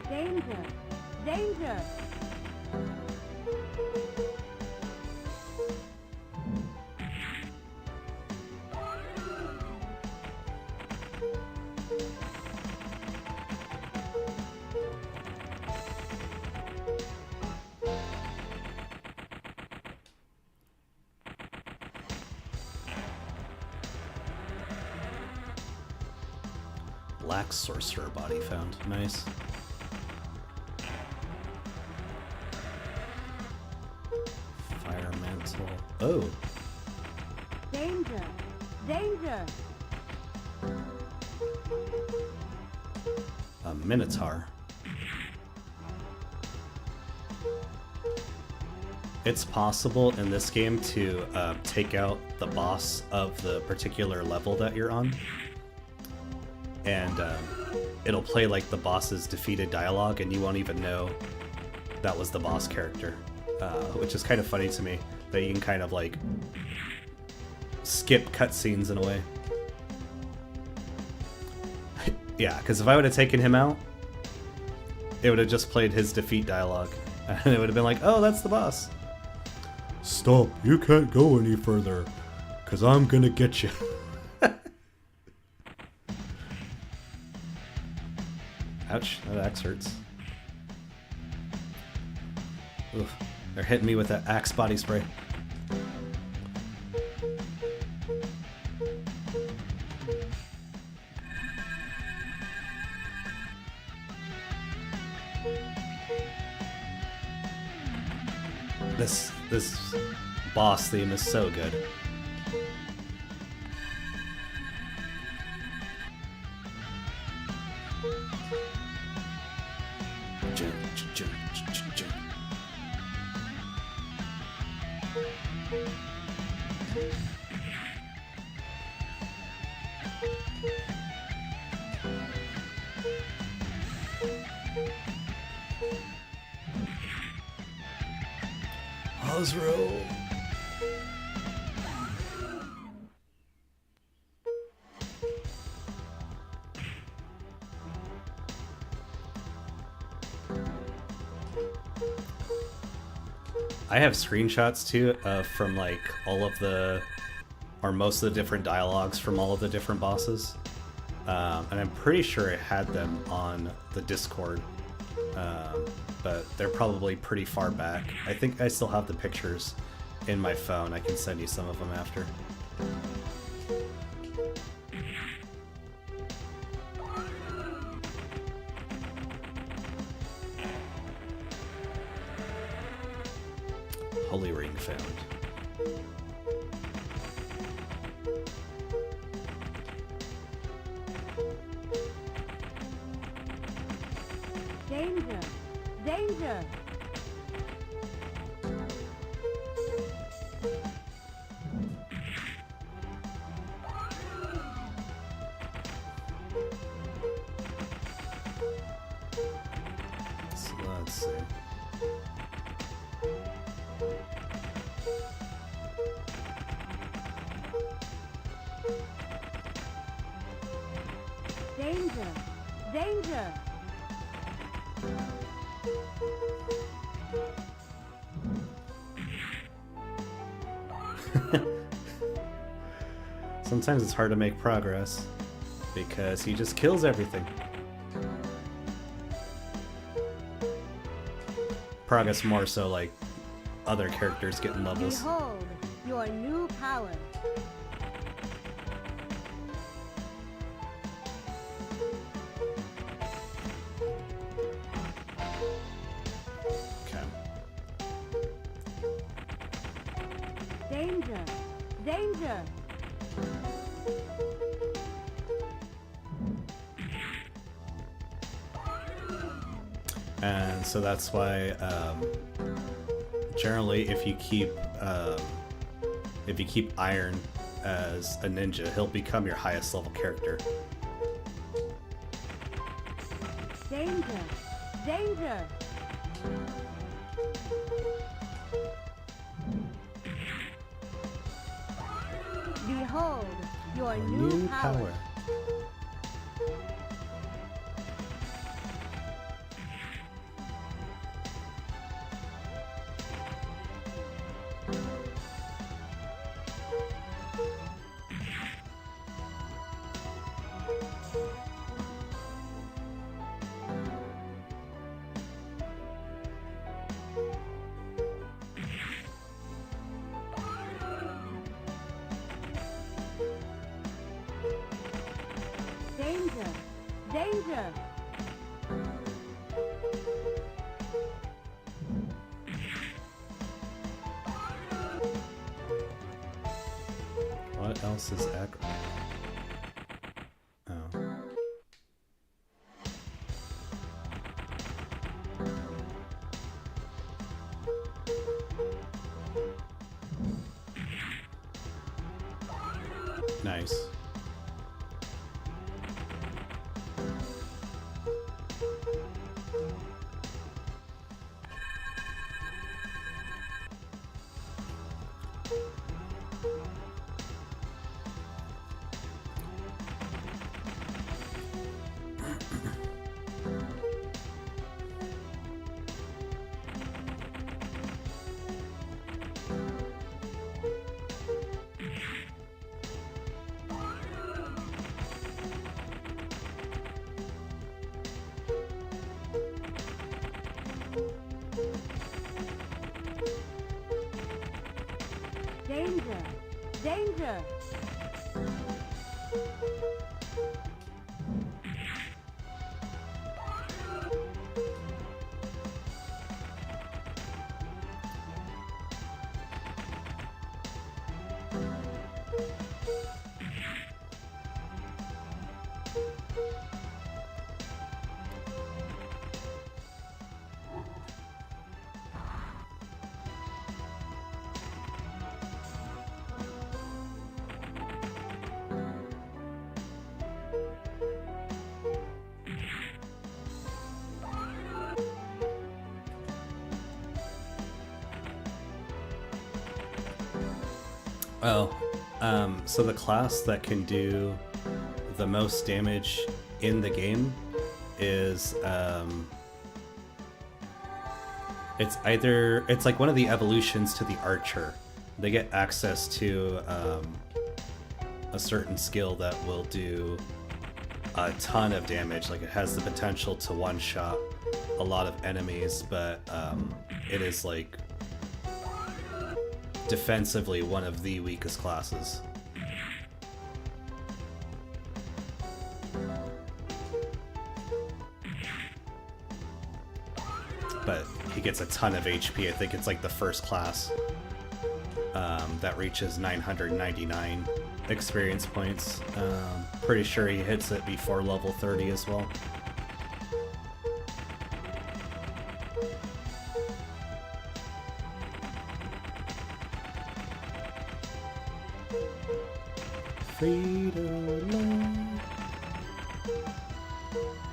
Danger! Danger! Black sorcerer body found. Nice. Fire mantle. Oh, Danger! Danger! a minotaur. It's possible in this game to take out the boss of the particular level that you're on. And it'll play like the boss's defeated dialogue and you won't even know that was the boss character. Which is kind of funny to me, that you can kind of like skip cutscenes in a way. Yeah, because if I would have taken him out, it would have just played his defeat dialogue. And it would have been like, oh, that's the boss. Stop, you can't go any further, because I'm gonna get you. Ouch, that axe hurts. Oof, they're hitting me with that axe body spray. This boss theme is so good. Osro. I have screenshots too from like all of the, or most of the different dialogues from all of the different bosses, and I'm pretty sure I had them on the Discord, but they're probably pretty far back. I think I still have the pictures in my phone. I can send you some of them after. Holy ring found. Danger! Danger! So let's see. Danger! Danger! Sometimes it's hard to make progress because he just kills everything. Progress more so like other characters getting levels. Behold your new power. Okay. Danger! Danger! And so that's why generally if you keep Iron as a ninja, he'll become your highest level character. Danger! Danger! Behold your new power. Danger! Danger! What else is aggro? Oh. Nice. Danger! Danger! Oh, so the class that can do the most damage in the game is, it's like one of the evolutions to the archer. They get access to a certain skill that will do a ton of damage. Like, it has the potential to one-shot a lot of enemies, but it is like defensively one of the weakest classes. But he gets a ton of HP. I think it's like the first class that reaches 999 experience points. Pretty sure he hits it before level 30 as well.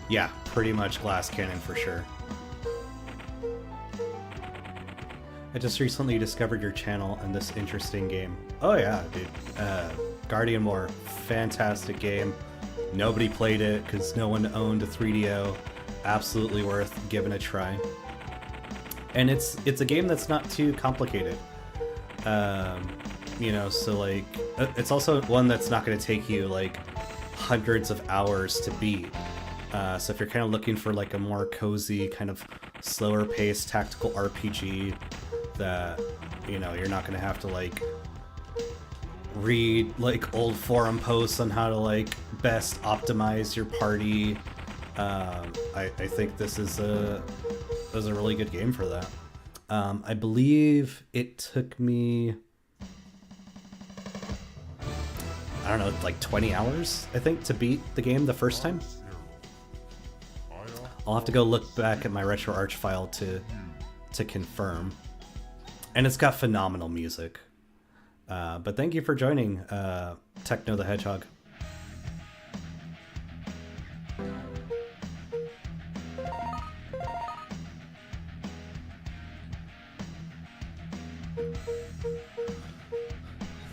Yeah, pretty much glass cannon for sure. I just recently discovered your channel and this interesting game. Oh yeah, dude. Guardian War, fantastic game. Nobody played it because no one owned a 3DO. Absolutely worth giving a try. And it's a game that's not too complicated. You know, so like, it's also one that's not going to take you like hundreds of hours to beat. So if you're kind of looking for like a more cozy, kind of slower paced tactical RPG that, you know, you're not going to have to like read like old forum posts on how to like best optimize your party. I think this is a really good game for that. I believe it took me, I don't know, like 20 hours, I think, to beat the game the first time. I'll have to go look back at my RetroArch file to confirm. And it's got phenomenal music. But thank you for joining, Techno the Hedgehog.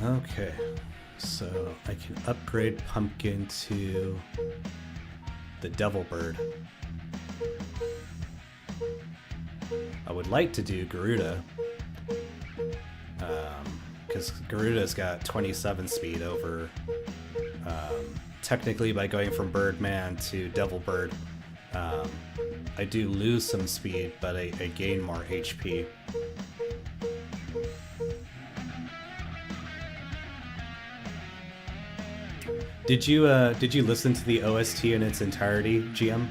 Okay, so I can upgrade Pumpkin to the Devil Bird. I would like to do Garuda, because Garuda's got 27 speed over, technically by going from Birdman to Devil Bird, I do lose some speed, but I gain more HP. Did you listen to the OST in its entirety, GM?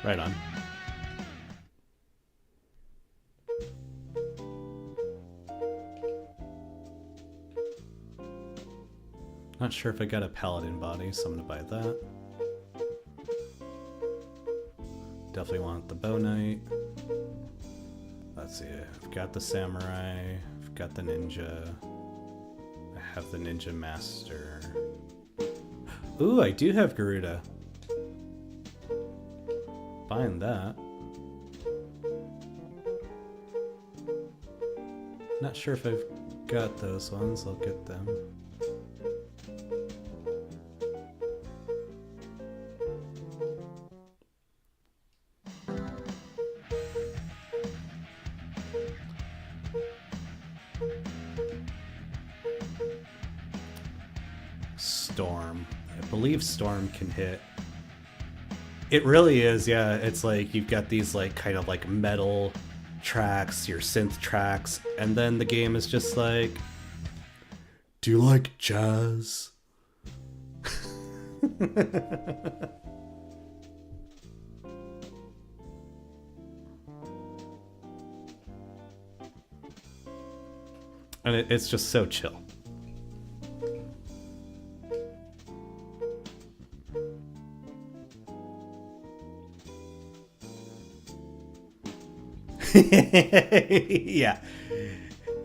Right on. Not sure if I got a paladin body, so I'm gonna buy that. Definitely want the bow knight. Let's see, I've got the samurai, I've got the ninja, I have the ninja master. Ooh, I do have Garuda. Buying that. Not sure if I've got those ones, I'll get them. Storm. I believe Storm can hit. It really is, yeah. It's like you've got these like kind of like metal tracks, your synth tracks, and then the game is just like, do you like jazz? And it's just so chill. Yeah.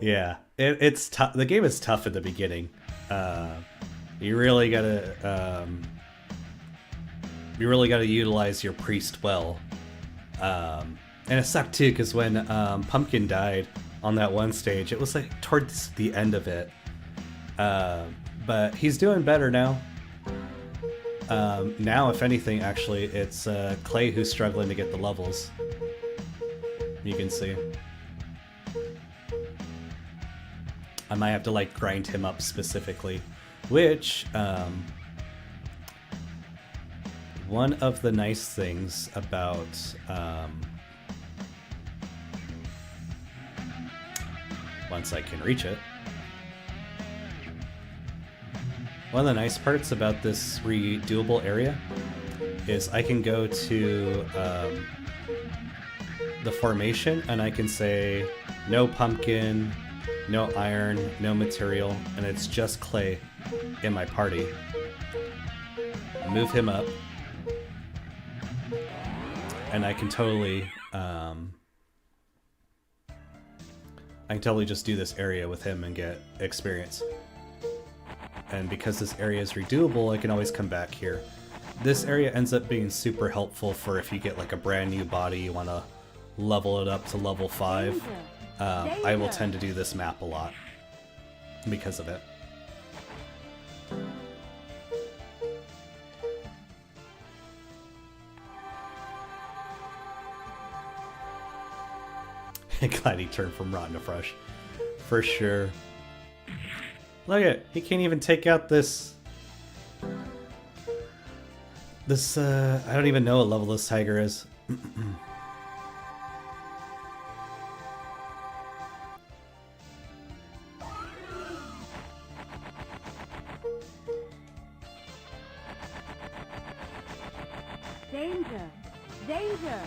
Yeah. It's tough. The game is tough at the beginning. You really gotta utilize your priest well. And it sucked too, because when Pumpkin died on that one stage, it was like towards the end of it. But he's doing better now. Now, if anything, actually, it's Clay who's struggling to get the levels. You can see. I might have to like grind him up specifically, which one of the nice things about once I can reach it, one of the nice parts about this redoable area is I can go to the formation and I can say no pumpkin, no iron, no material, and it's just Clay in my party. Move him up, and I can totally just do this area with him and get experience. And because this area is redoable, I can always come back here. This area ends up being super helpful for if you get like a brand new body, you want to level it up to level 5. I will tend to do this map a lot because of it. Glad he turned from rotten to fresh. For sure. Look at it. He can't even take out this... I don't even know what level this tiger is. Danger! Danger!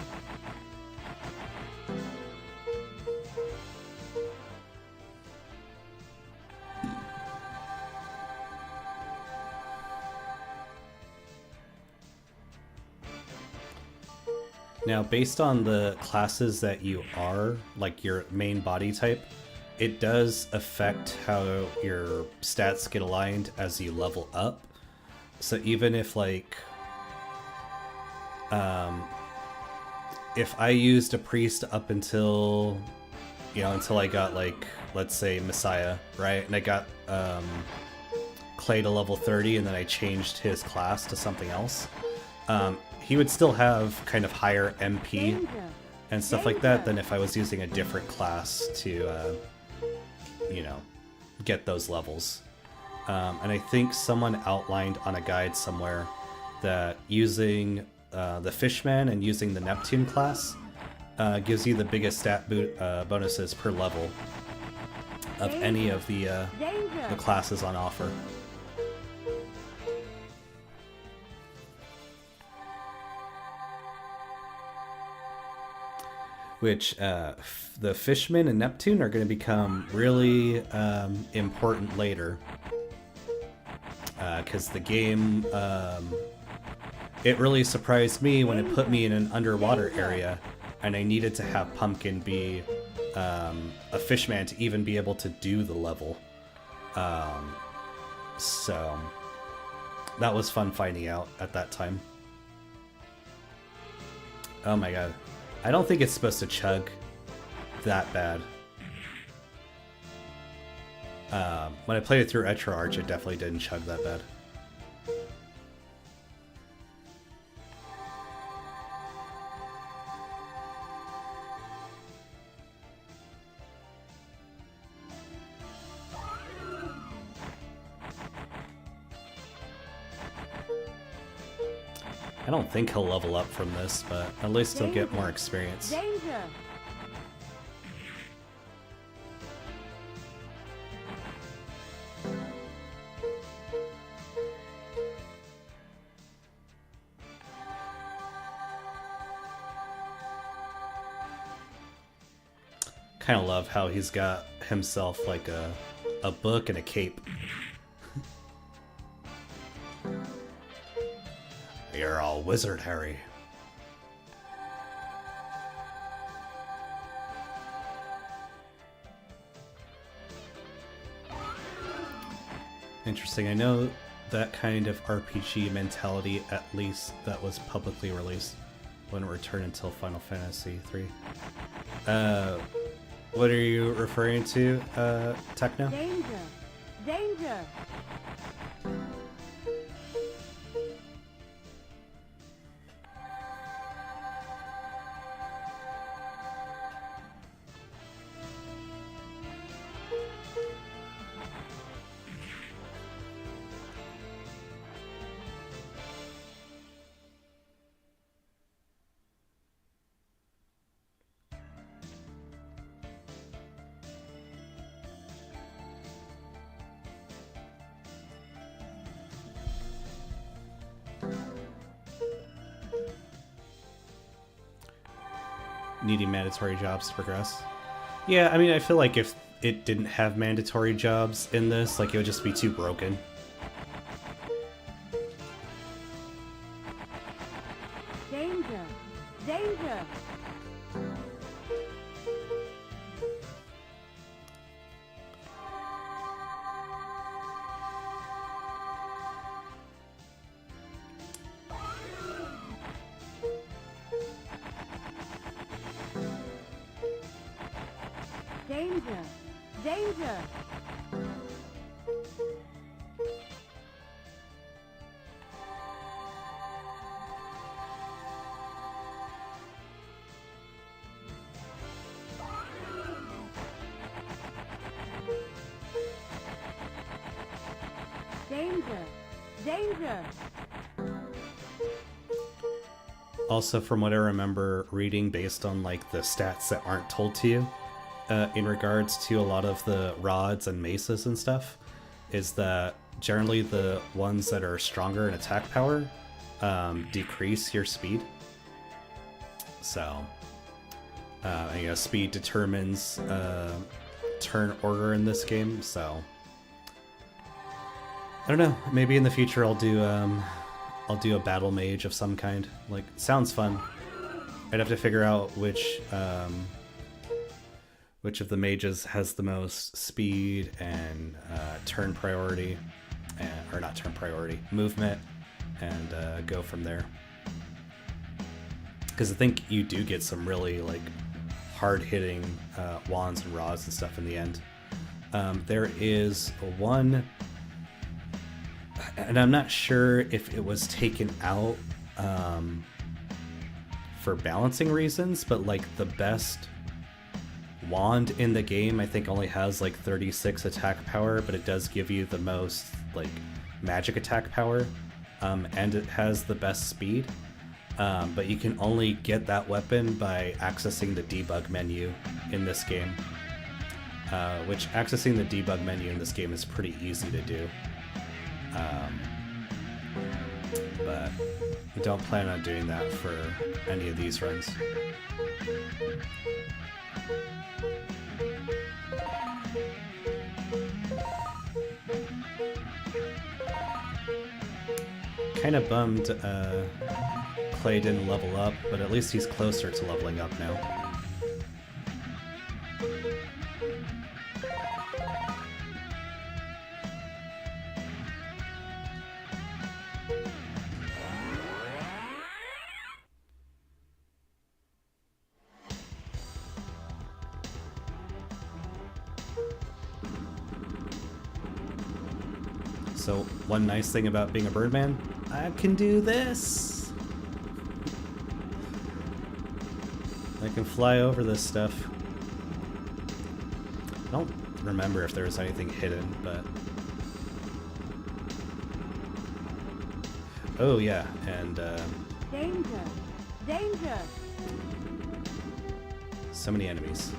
Now, based on the classes that you are, like your main body type, it does affect how your stats get aligned as you level up. So even if like, if I used a priest up until, until I got like, let's say Messiah, right? And I got Clay to level 30 and then I changed his class to something else. He would still have kind of higher MP and stuff like that than if I was using a different class to, get those levels. And I think someone outlined on a guide somewhere that using the Fishman and using the Neptune class gives you the biggest stat bonuses per level of any of the classes on offer. Which the Fishman and Neptune are going to become really important later. Because the game, it really surprised me when it put me in an underwater area and I needed to have Pumpkin be a Fishman to even be able to do the level. So that was fun finding out at that time. Oh my god. I don't think it's supposed to chug that bad. When I played it through RetroArch, it definitely didn't chug that bad. I don't think he'll level up from this, but at least he'll get more experience. Danger! Kind of love how he's got himself like a book and a cape. You're all wizard, Harry. Interesting. I know that kind of RPG mentality, at least that was publicly released, wouldn't return until Final Fantasy III. What are you referring to, Techno? Danger! Danger! Needing mandatory jobs to progress. Yeah, I mean, I feel like if it didn't have mandatory jobs in this, like, it would just be too broken. Danger! Danger! Danger! Danger! Danger! Danger! Also, from what I remember reading based on, like, the stats that aren't told to you, in regards to a lot of the rods and maces and stuff, is that generally the ones that are stronger in attack power decrease your speed. So, you know, speed determines turn order in this game, so I don't know, maybe in the future I'll do a battle mage of some kind. Like, sounds fun. I'd have to figure out which of the mages has the most speed and turn priority, or not turn priority, movement, and go from there. Because I think you do get some really, like, hard-hitting wands and rods and stuff in the end. There is one, and I'm not sure if it was taken out for balancing reasons, but, like, the best wand in the game I think only has like 36 attack power, but it does give you the most, like, magic attack power, and it has the best speed, but you can only get that weapon by accessing the debug menu in this game, which accessing the debug menu in this game is pretty easy to do, but I don't plan on doing that for any of these runs. Kind of bummed Clay didn't level up, but at least he's closer to leveling up now. So, one nice thing about being a Birdman, I can do this! I can fly over this stuff. I don't remember if there was anything hidden, but... Oh yeah, and Danger! Danger! so many enemies.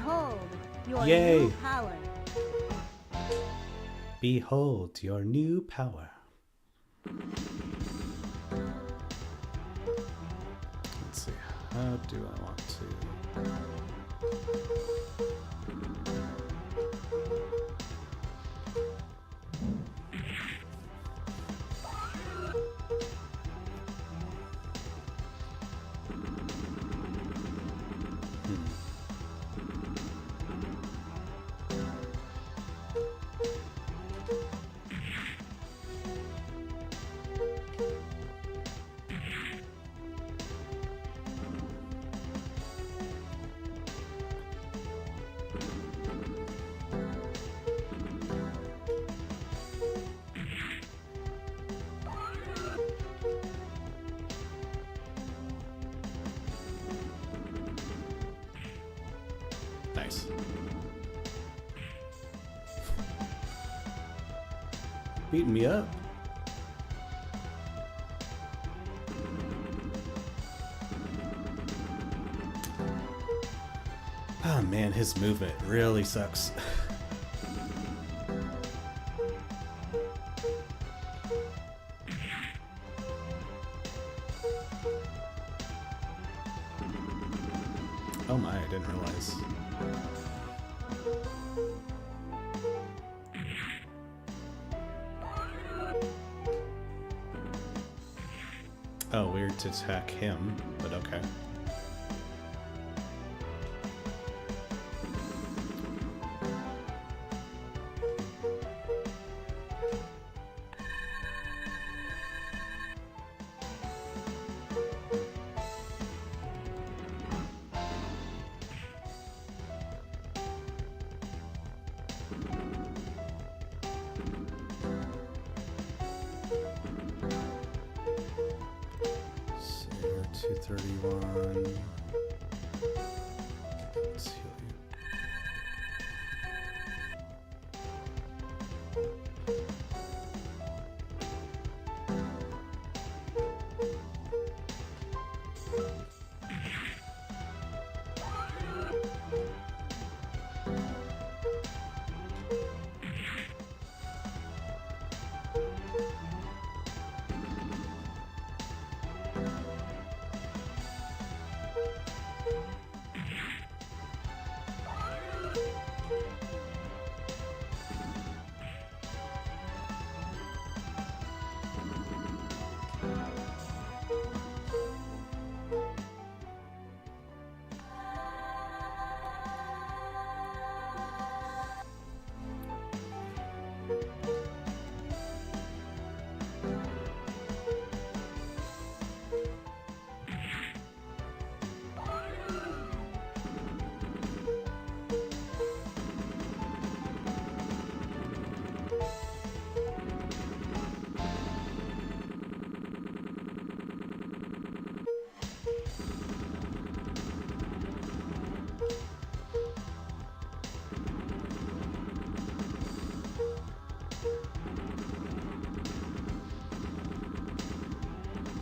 Behold your Yay. new power. Behold your new power. Let's see, how do I want to... Nice. Beating me up. Oh man, his movement really sucks. Oh my, I didn't realize. Oh, weird to attack him, but okay. So you're 231. Let's heal you.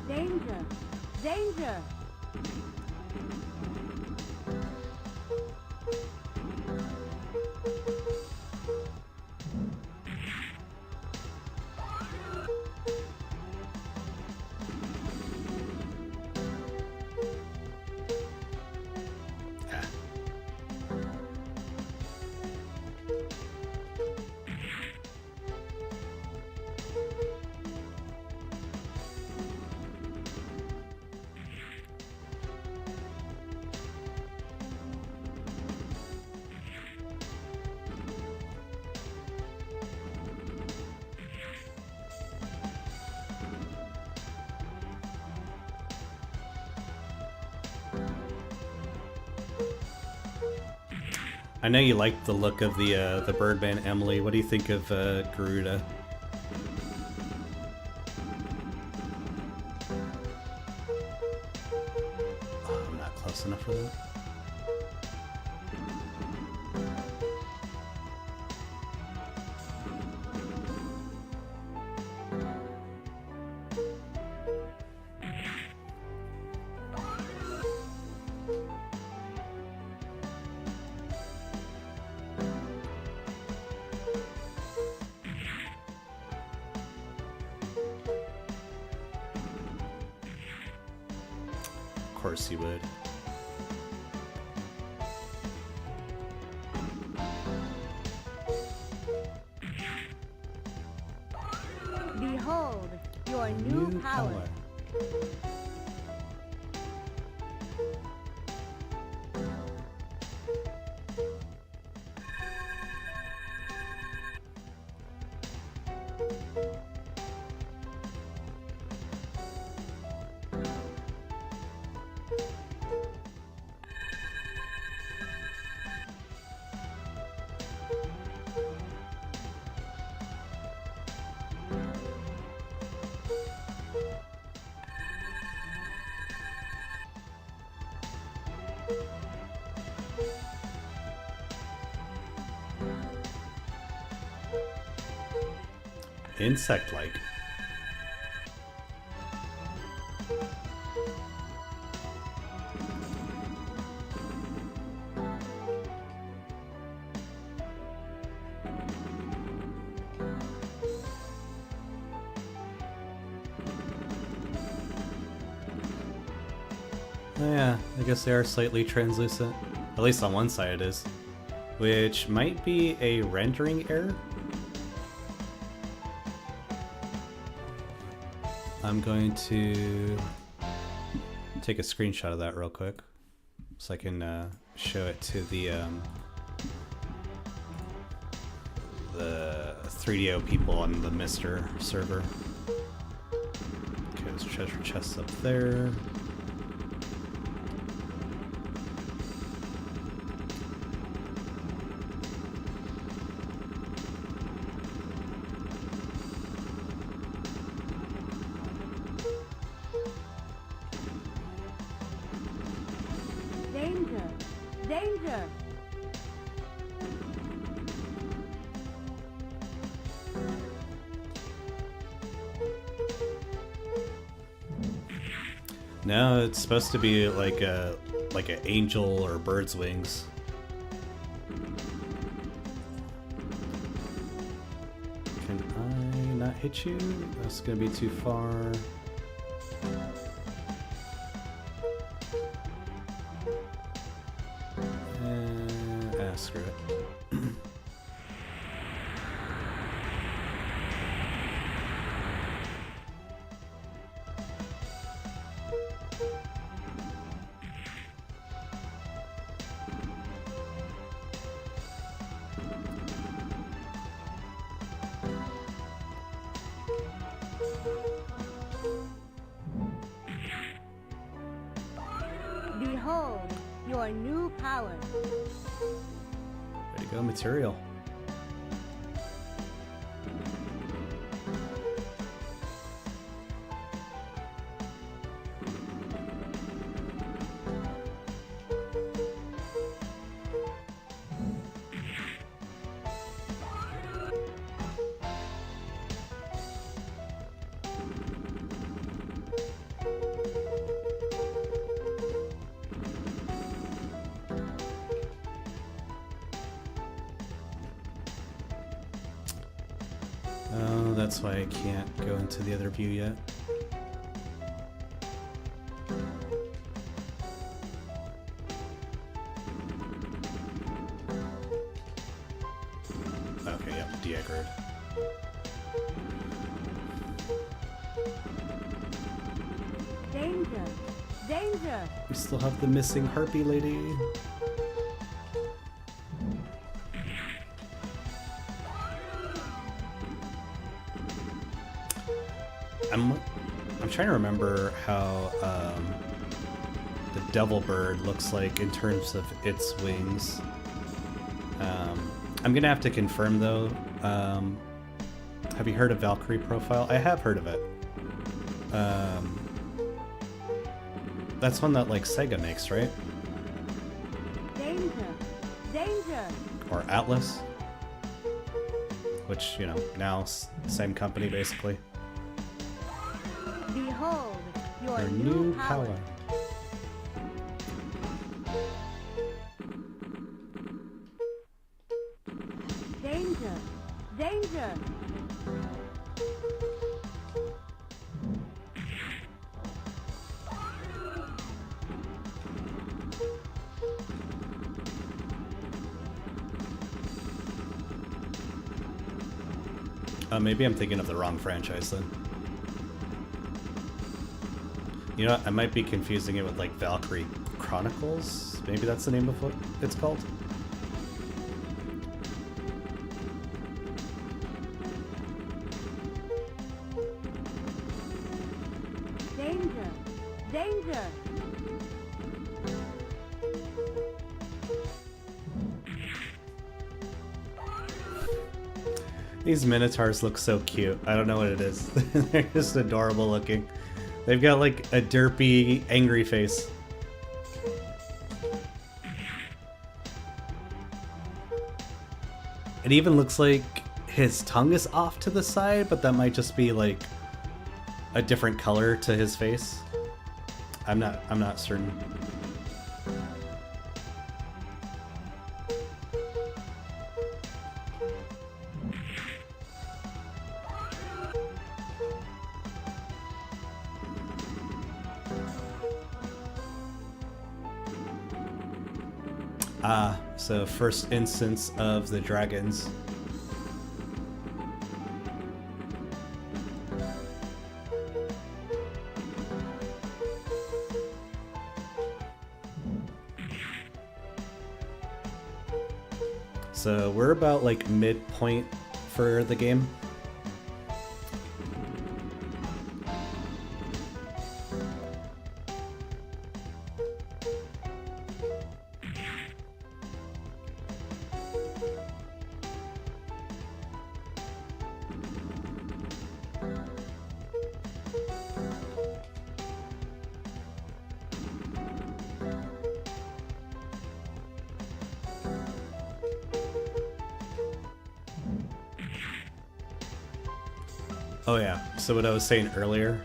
Danger! Danger! Ah. I know you like the look of the Birdman Emily. What do you think of Garuda? Oh, I'm not close enough for that. course you would. Behold your new power. Insect-like. Yeah, I guess they are slightly translucent. At least on one side it is. Which might be a rendering error. I'm going to take a screenshot of that real quick so I can show it to the 3DO people on the MiSTer server. Okay, there's treasure chests up there. Danger! Danger! No, it's supposed to be like an angel or bird's wings. Can I not hit you? That's gonna be too far. Screw it. Behold your new power. Way to go, material. Oh, that's why I can't go into the other view yet. Okay, yep, de-aggroed. Danger! Danger! We still have the missing harpy lady. I'm trying to remember how the devil bird looks like in terms of its wings. I'm gonna have to confirm though. Have you heard of Valkyrie Profile? I have heard of it. That's one that like Sega makes, right? Danger! Danger! Or Atlas, which, you know, now same company basically. Behold your Their new power. Danger! Danger! Maybe I'm thinking of the wrong franchise then. You know what? I might be confusing it with like Valkyrie Chronicles. Maybe that's the name of what it's called. Danger! Danger! These Minotaurs look so cute. I don't know what it is. They're just adorable looking. They've got like a derpy, angry face. It even looks like his tongue is off to the side, but that might just be like a different color to his face. I'm not certain. Ah, so first instance of the dragons. So we're about like midpoint for the game. Oh yeah, so what I was saying earlier,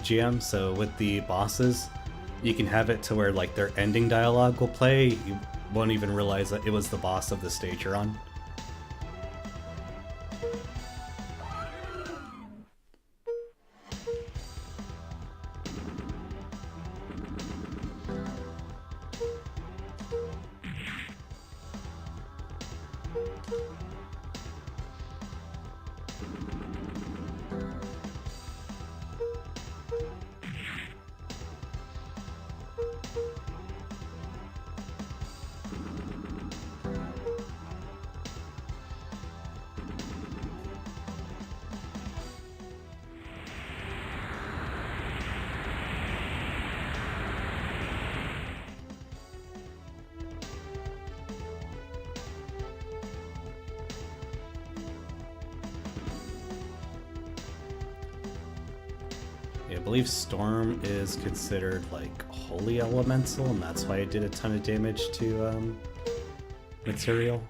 GM, so with the bosses, you can have it to where like their ending dialogue will play, you won't even realize that it was the boss of the stage you're on. I believe Storm is considered like holy elemental, and that's why it did a ton of damage to material.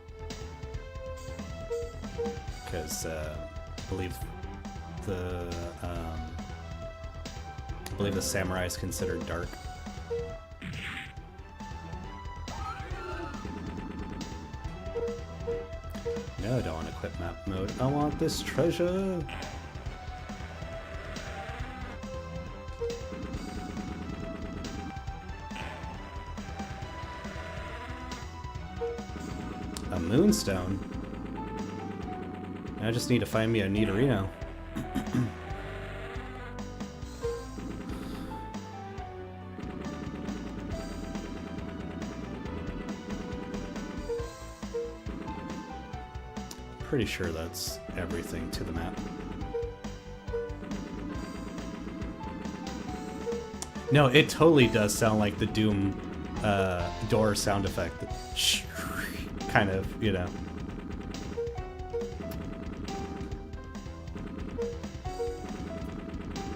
Because I believe the samurai is considered dark. No, I don't want to quit map mode. I want this treasure. A moonstone? I just need to find me a Nidorino. Pretty sure that's everything to the map. No, it totally does sound like the Doom door sound effect. Kind of, you know.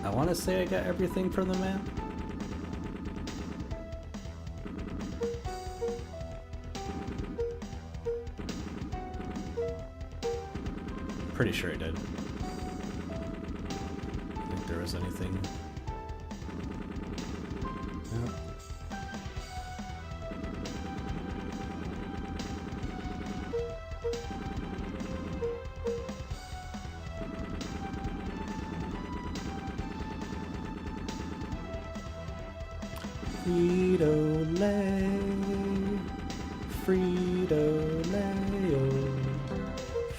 I want to say I got everything from the map. Pretty sure I did. I think there was anything. No. Frito-Lay, Frito-Lay, oh,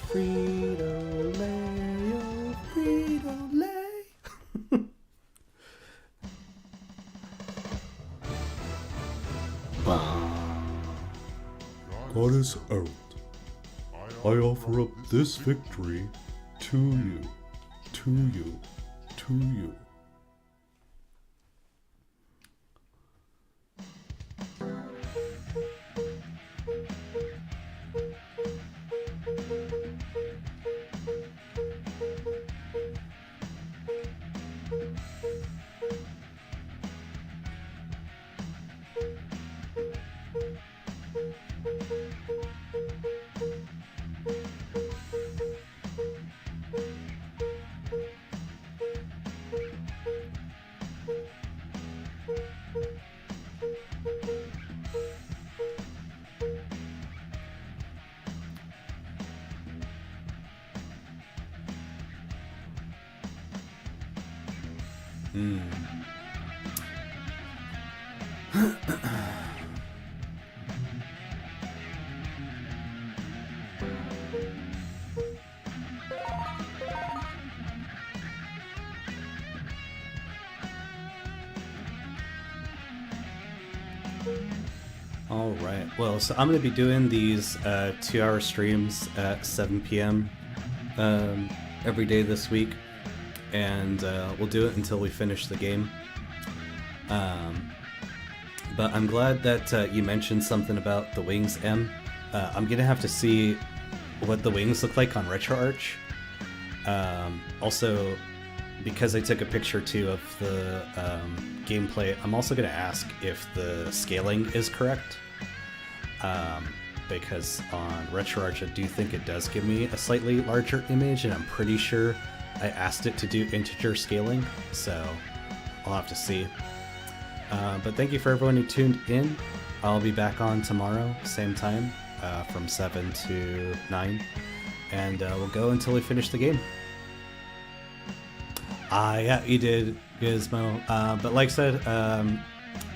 Frito-Lay. God is out. I offer up this victory to you, to you, to you. Alright, well, so I'm going to be doing these 2-hour streams at 7 p.m. Every day this week, and we'll do it until we finish the game. But I'm glad that you mentioned something about the wings, M. I'm going to have to see what the wings look like on RetroArch. Also, because I took a picture too of the gameplay, I'm also going to ask if the scaling is correct. Because on RetroArch I do think it does give me a slightly larger image, and I'm pretty sure I asked it to do integer scaling, so I'll have to see. But thank you for everyone who tuned in. I'll be back on tomorrow, same time, from 7 to 9, and we'll go until we finish the game. Yeah, you did, Gizmo. But like I said,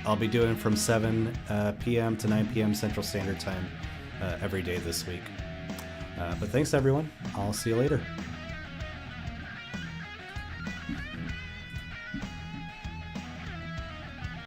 I'll be doing from 7 p.m. to 9 p.m. Central Standard Time every day this week. But thanks, everyone. I'll see you later.